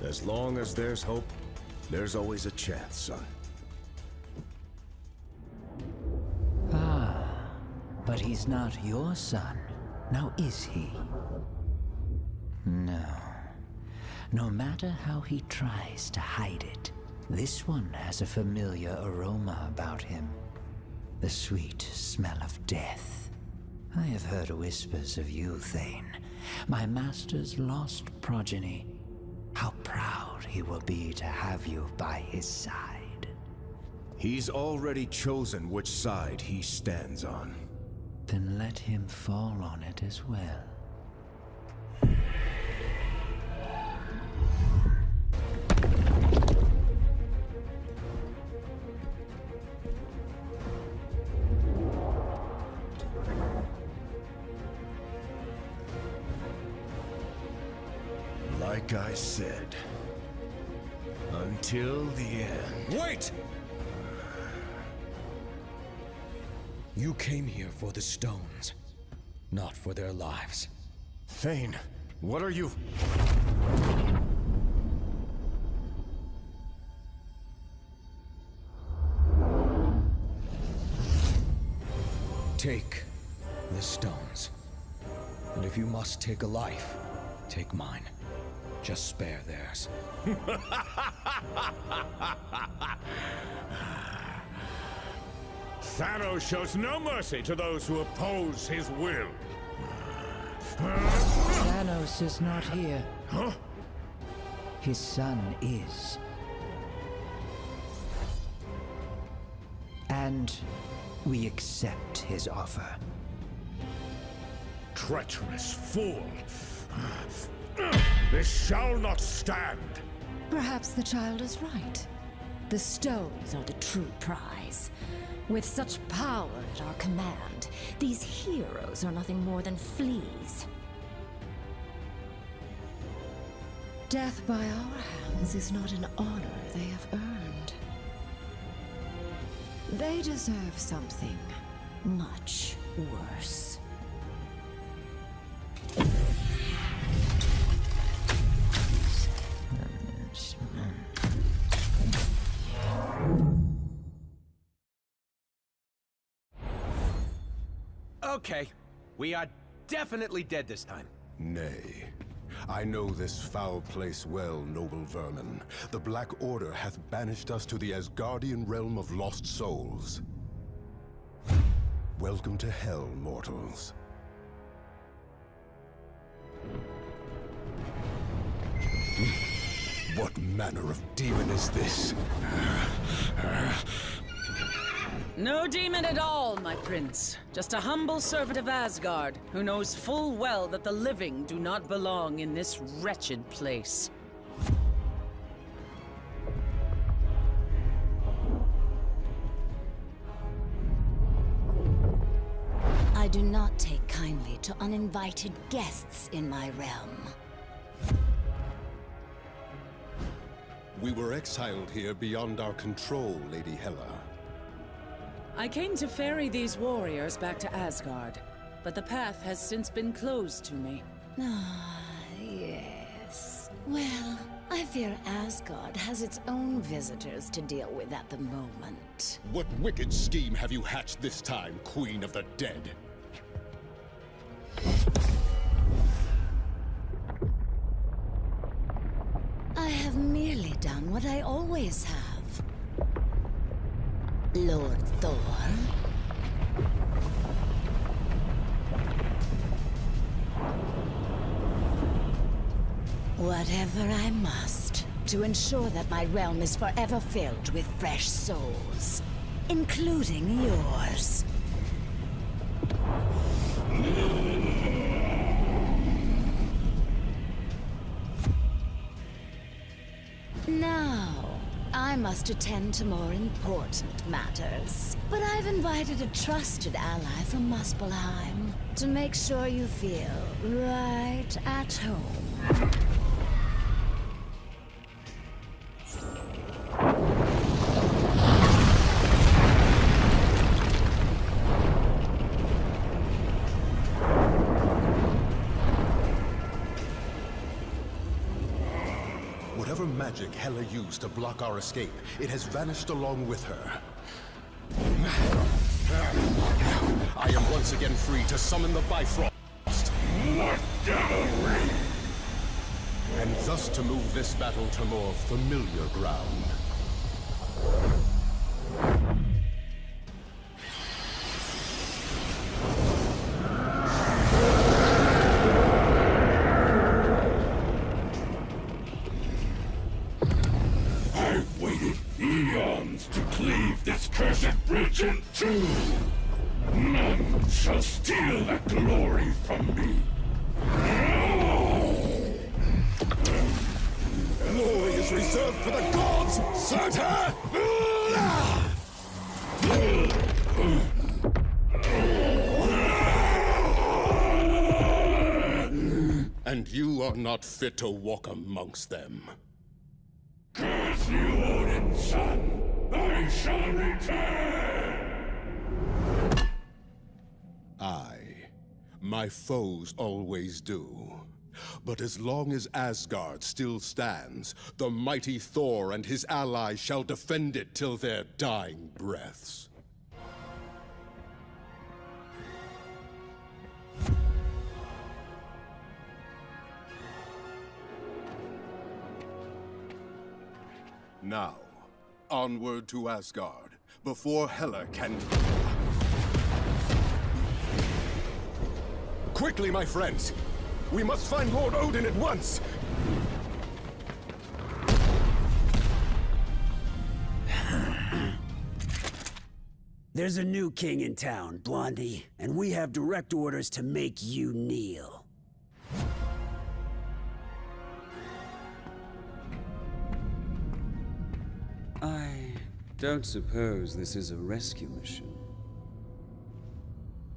As long as there's hope, there's always a chance, son. Ah, but he's not your son, now is he? No. No matter how he tries to hide it, this one has a familiar aroma about him. The sweet smell of death. I have heard whispers of you, Thane, my master's lost progeny. How proud he will be to have you by his side. He's already chosen which side he stands on. Then let him fall on it as well. Like I said, until the end. Wait! You came here for the stones, not for their lives. Thane, what are you? Take the stones. And if you must take a life, take mine. Just spare theirs. Thanos shows no mercy to those who oppose his will. Thanos is not here. Huh? His son is. And we accept his offer. Treacherous fool! This shall not stand! Perhaps the child is right. The stones are the true prize. With such power at our command, these heroes are nothing more than fleas. Death by our hands is not an honor they have earned. They deserve something much worse. Okay, we are definitely dead this time. Nay. I know this foul place well, noble vermin. The Black Order hath banished us to the Asgardian realm of lost souls. Welcome to hell, mortals. What manner of demon is this? No demon at all, my prince. Just a humble servant of Asgard, who knows full well that the living do not belong in this wretched place. I do not take kindly to uninvited guests in my realm. We were exiled here beyond our control, Lady Hela. I came to ferry these warriors back to Asgard, but the path has since been closed to me. Ah, yes. Well, I fear Asgard has its own visitors to deal with at the moment. What wicked scheme have you hatched this time, Queen of the Dead? I have merely done what I always have. Lord Thor. Whatever I must, to ensure that my realm is forever filled with fresh souls, including yours. Now, I must attend to more important matters. But I've invited a trusted ally from Muspelheim to make sure you feel right at home. Whatever magic Hela used to block our escape, it has vanished along with her. I am once again free to summon the Bifrost. What devilry! And thus to move this battle to more familiar ground. I've waited eons to cleave this cursed bridge in two. None shall steal that glory from me. Glory is reserved for the gods, Santa! And you are not fit to walk amongst them. Curse you, Odin's son! I shall return! Aye, my foes always do. But as long as Asgard still stands, the mighty Thor and his allies shall defend it till their dying breaths. Now, onward to Asgard, before Hela can... Quickly, my friends! We must find Lord Odin at once! There's a new king in town, Blondie, and we have direct orders to make you kneel. I don't suppose this is a rescue mission.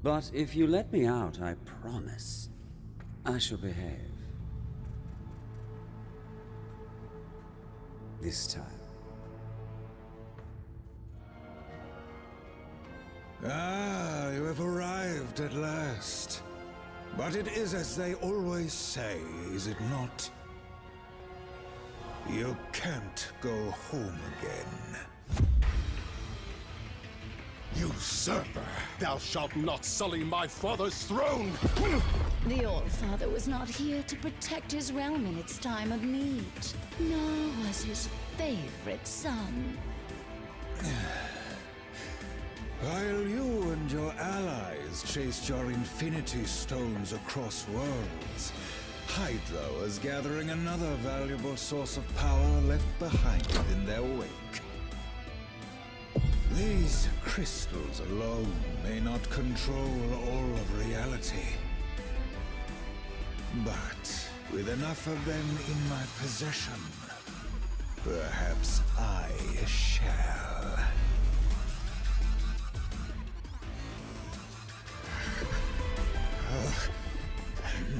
But if you let me out, I promise I shall behave. This time. Ah, you have arrived at last. But it is as they always say, is it not? You can't go home again. Usurper! Thou shalt not sully my father's throne! The All-Father was not here to protect his realm in its time of need, nor was his favorite son. While you and your allies chased your Infinity Stones across worlds, Hydra was gathering another valuable source of power left behind in their wake. These crystals alone may not control all of reality. But with enough of them in my possession, perhaps I shall.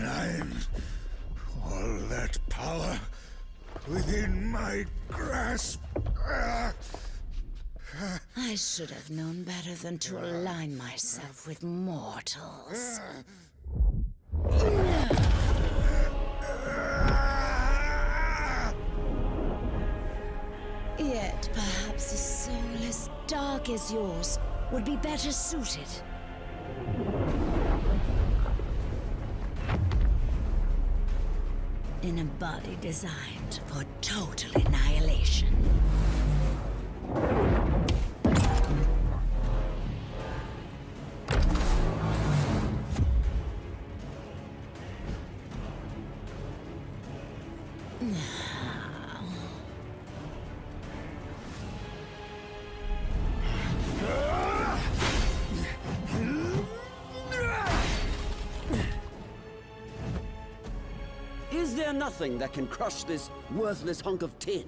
And all that power within my grasp. I should have known better than to align myself with mortals. Yet perhaps a soul as dark as yours would be better suited. In a body designed for total annihilation. Is there nothing that can crush this worthless hunk of tin?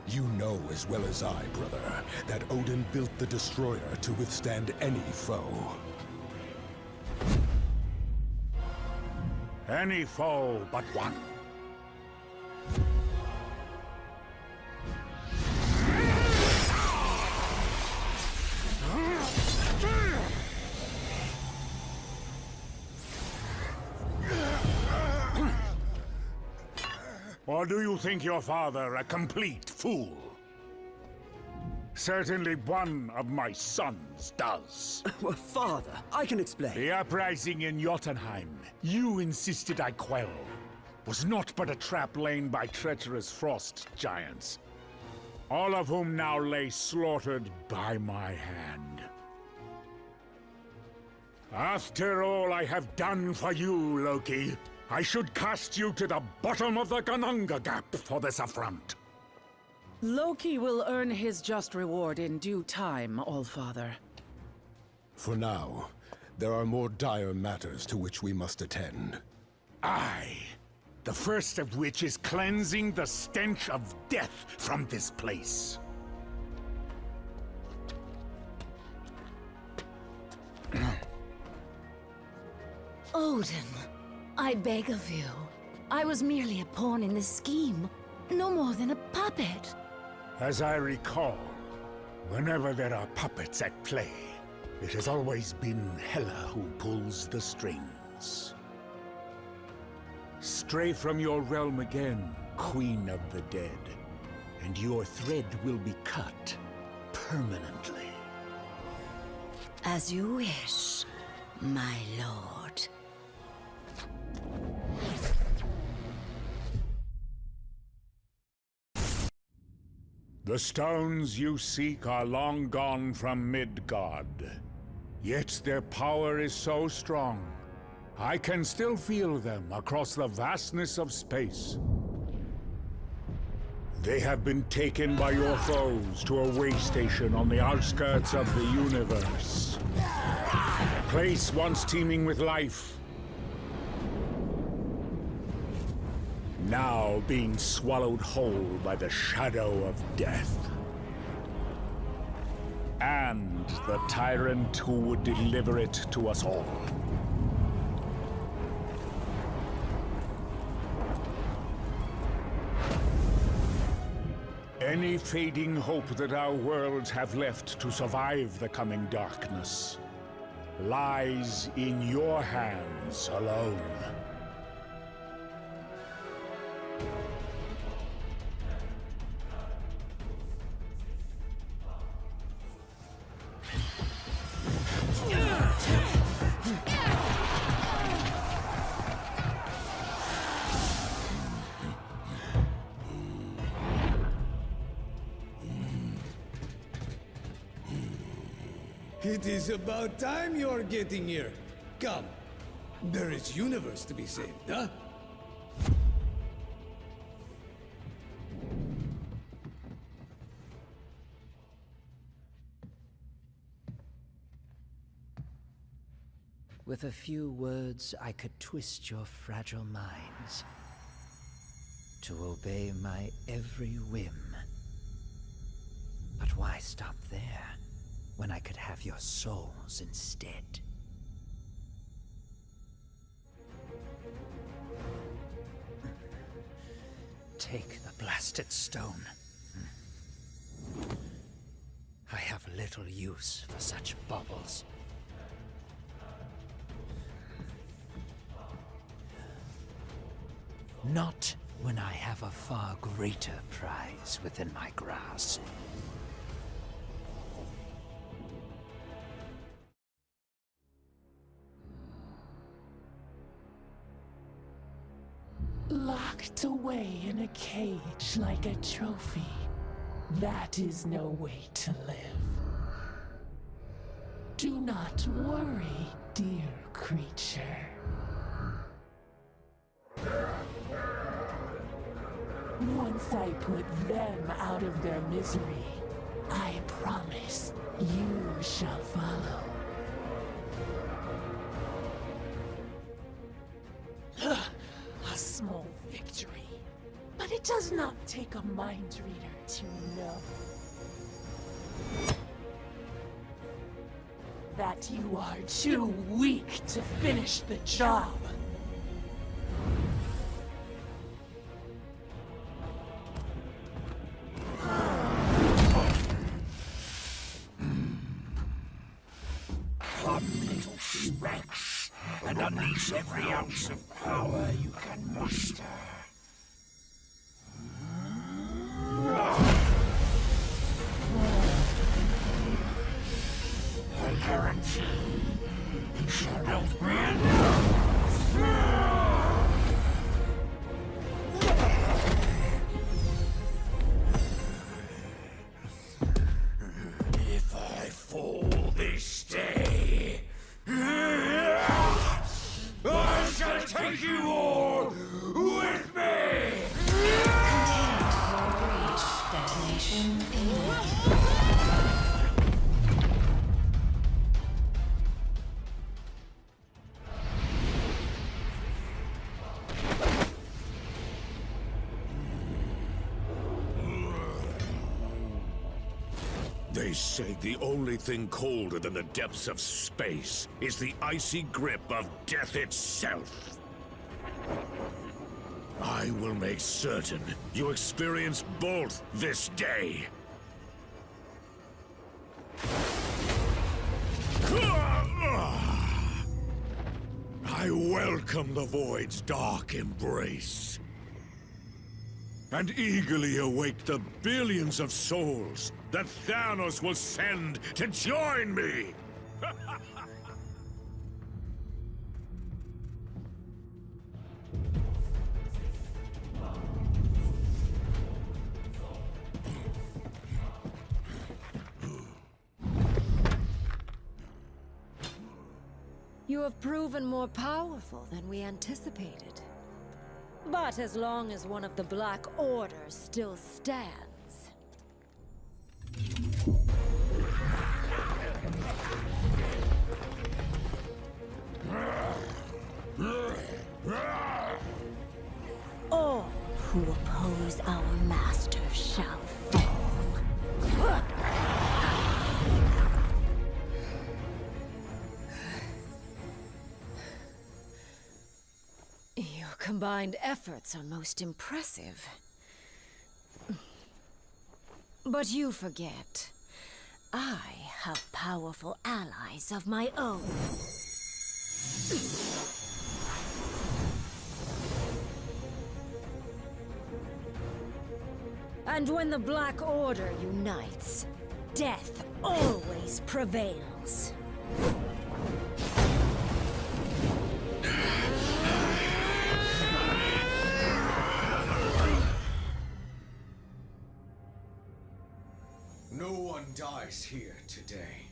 You know as well as I, brother, that Odin built the Destroyer to withstand any foe. Any foe but one. Or do you think your father a complete fool? Certainly one of my sons does. Well, father, I can explain. The uprising in Jotunheim, you insisted I quell, was not but a trap laid by treacherous frost giants, all of whom now lay slaughtered by my hand. After all I have done for you, Loki, I should cast you to the bottom of the Gananga Gap for this affront. Loki will earn his just reward in due time, All-Father. For now, there are more dire matters to which we must attend. Aye. The first of which is cleansing the stench of death from this place. Odin, I beg of you. I was merely a pawn in this scheme, no more than a puppet. As I recall, whenever there are puppets at play, it has always been Hela who pulls the strings. Stray from your realm again, Queen of the Dead, and your thread will be cut permanently. As you wish, my lord. The stones you seek are long gone from Midgard. Yet their power is so strong, I can still feel them across the vastness of space. They have been taken by your foes to a way station on the outskirts of the universe. A place once teeming with life, now being swallowed whole by the shadow of death. And the tyrant who would deliver it to us all. Any fading hope that our worlds have left to survive the coming darkness lies in your hands alone. It is about time you're getting here. Come. There is universe to be saved, huh? With a few words, I could twist your fragile minds to obey my every whim. But why stop there, when I could have your souls instead? Take the blasted stone. I have little use for such baubles. Not when I have a far greater prize within my grasp. Locked away in a cage like a trophy. That is no way to live. Do not worry, dear creature. Once I put them out of their misery, I promise you shall follow. A small victory, but it does not take a mind reader to know that you are too weak to finish the job. Come, little specks, and unleash every ounce of power you can muster. I guarantee it shall not be enough. If I fall this day, I shall take you all with me! Containment core breach. Detonation imminent. They say the only thing colder than the depths of space is the icy grip of death itself. I will make certain you experience both this day. I welcome the Void's dark embrace, and eagerly await the billions of souls that Thanos will send to join me! You have proven more powerful than we anticipated. But as long as one of the Black Order still stands... all who oppose our master shall fall. Your combined efforts are most impressive. But you forget, I have powerful allies of my own. And when the Black Order unites, death always prevails. No one dies here today.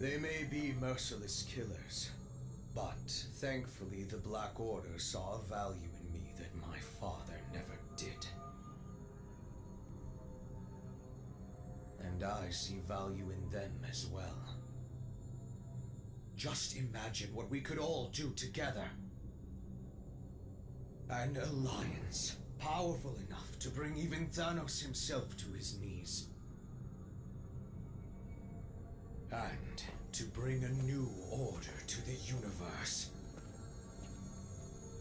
They may be merciless killers, but thankfully the Black Order saw a value in me that my father never did. And I see value in them as well. Just imagine what we could all do together. An alliance, powerful enough to bring even Thanos himself to his knees. And to bring a new order to the universe.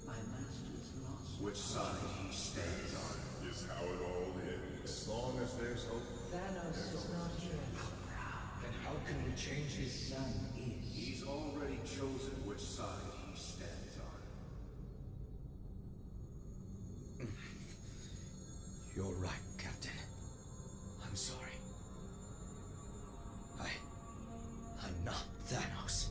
My master's lost. Which side he stands on is how it all ends. As long as there's hope. Thanos is not here. Then how can we change His son is. He's already chosen which side he stands on. You're right, Captain. I'm sorry. I'm not Thanos.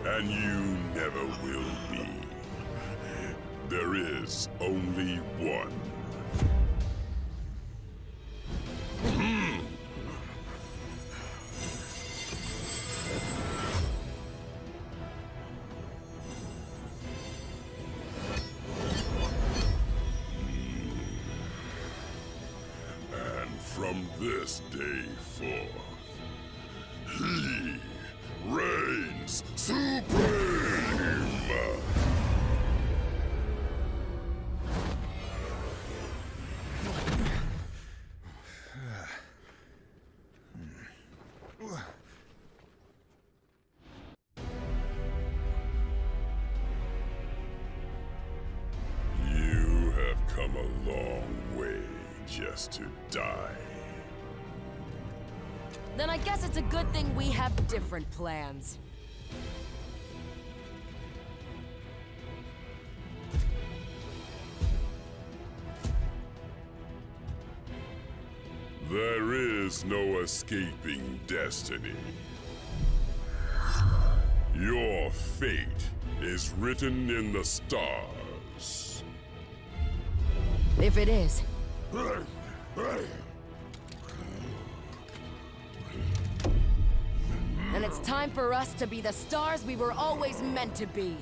And you never will be. There is only one. From this day forth, he reigns supreme! You have come a long way just to die. Then I guess it's a good thing we have different plans. There is no escaping destiny. Your fate is written in the stars. If it is. And it's time for us to be the stars we were always meant to be.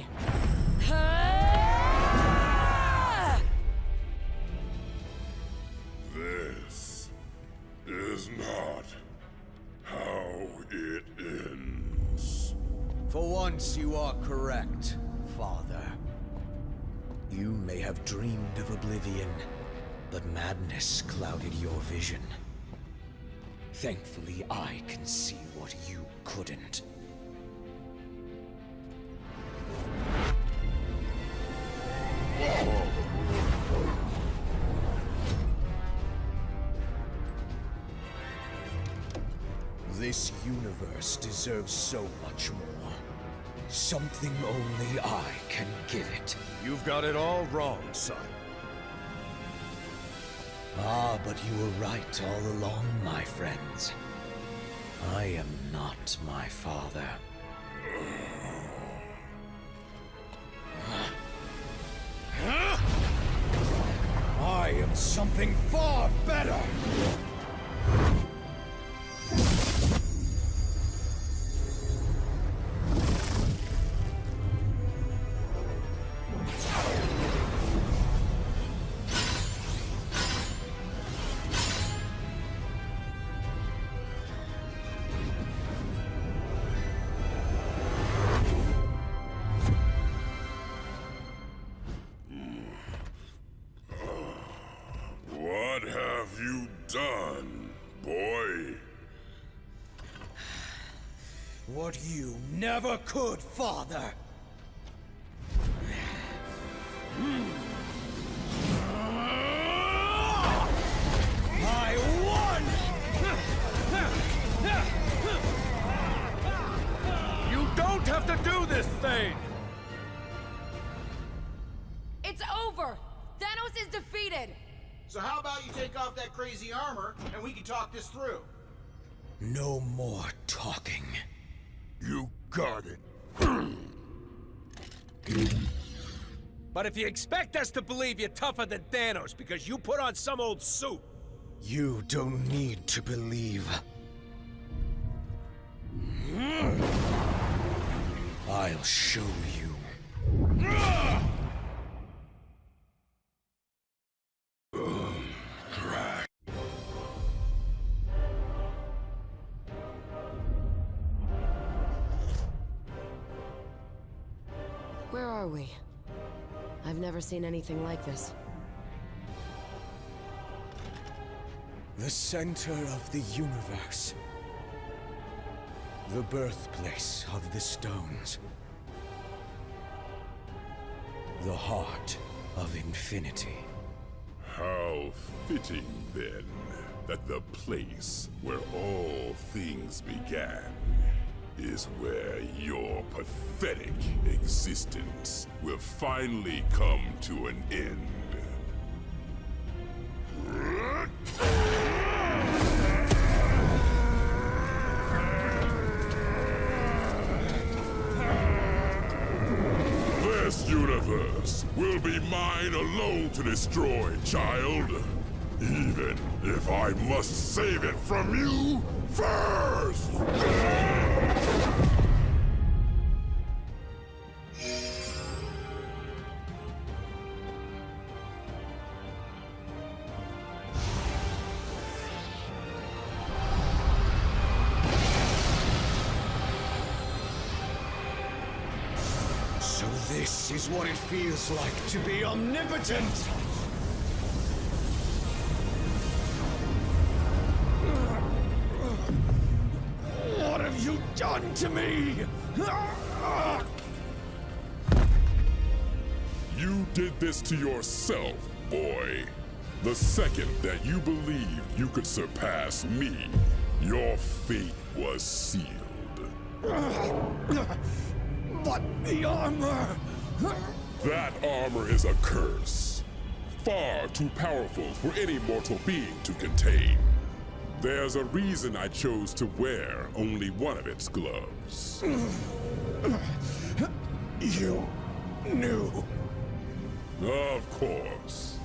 This is not how it ends. For once, you are correct, Father. You may have dreamed of oblivion, but madness clouded your vision. Thankfully, I can see what you couldn't. This universe deserves so much more. Something only I can give it. You've got it all wrong, son. Ah, but you were right all along, my friends. I am not my father. something far better! What have you done, boy? What you never could, Father! I won! You don't have to do this thing! It's over! Thanos is defeated! So how about you take off that crazy armor, and we can talk this through? No more talking. You got it. But if you expect us to believe you're tougher than Thanos because you put on some old suit... You don't need to believe. I'll show you. Where are we? I've never seen anything like this. The center of the universe. The birthplace of the stones. The heart of infinity. How fitting, then, that the place where all things began is where your pathetic existence will finally come to an end. This universe will be mine alone to destroy, child. Even if I must save it from you first! So this is what it feels like to be omnipotent! What have you done to me? You did this to yourself, boy. The second that you believed you could surpass me, your fate was sealed. But the armor... That armor is a curse. Far too powerful for any mortal being to contain. There's a reason I chose to wear only one of its gloves. You knew. Of course.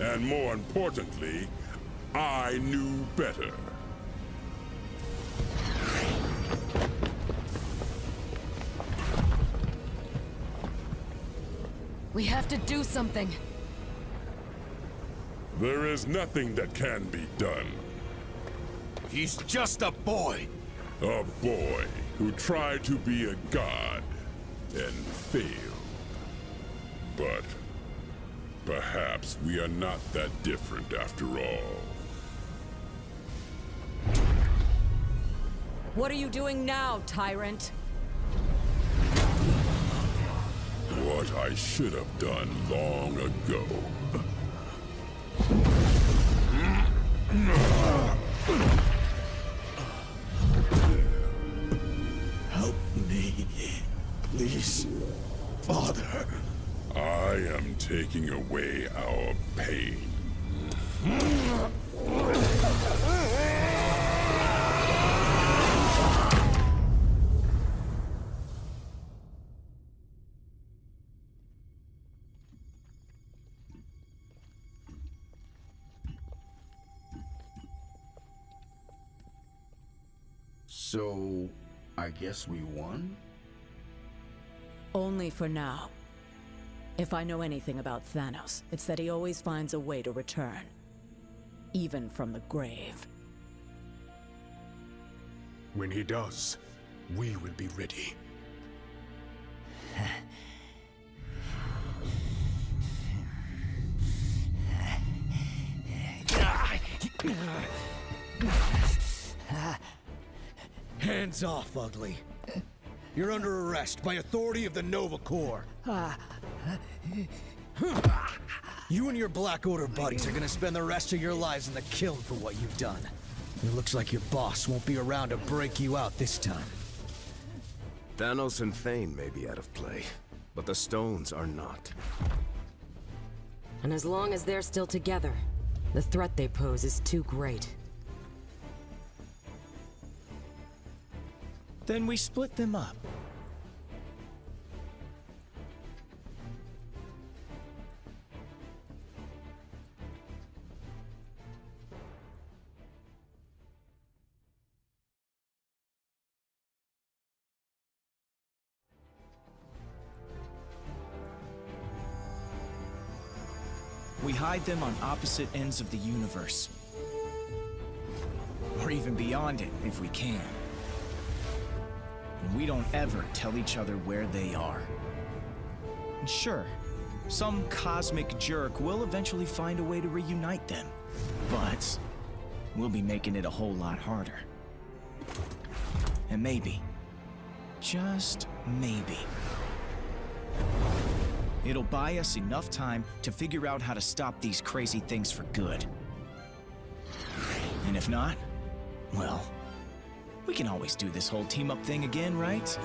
And more importantly, I knew better. We have to do something. There is nothing that can be done. He's just a boy. A boy who tried to be a god and failed. But perhaps we are not that different after all. What are you doing now, tyrant? What I should have done long ago. Help me, please, Father. I am taking away our pain. So, I guess we won? Only for now. If I know anything about Thanos, it's that he always finds a way to return. Even from the grave. When he does, we will be ready. Hands off, Ugly. You're under arrest by authority of the Nova Corps. You and your Black Order buddies are gonna spend the rest of your lives in the kiln for what you've done. It looks like your boss won't be around to break you out this time. Thanos and Thane may be out of play, but the stones are not. And as long as they're still together, the threat they pose is too great. Then we split them up. We hide them on opposite ends of the universe. Or even beyond it, if we can. And we don't ever tell each other where they are. And sure, some cosmic jerk will eventually find a way to reunite them. But we'll be making it a whole lot harder. And maybe, just maybe, it'll buy us enough time to figure out how to stop these crazy things for good. And if not, well, we can always do this whole team-up thing again, right?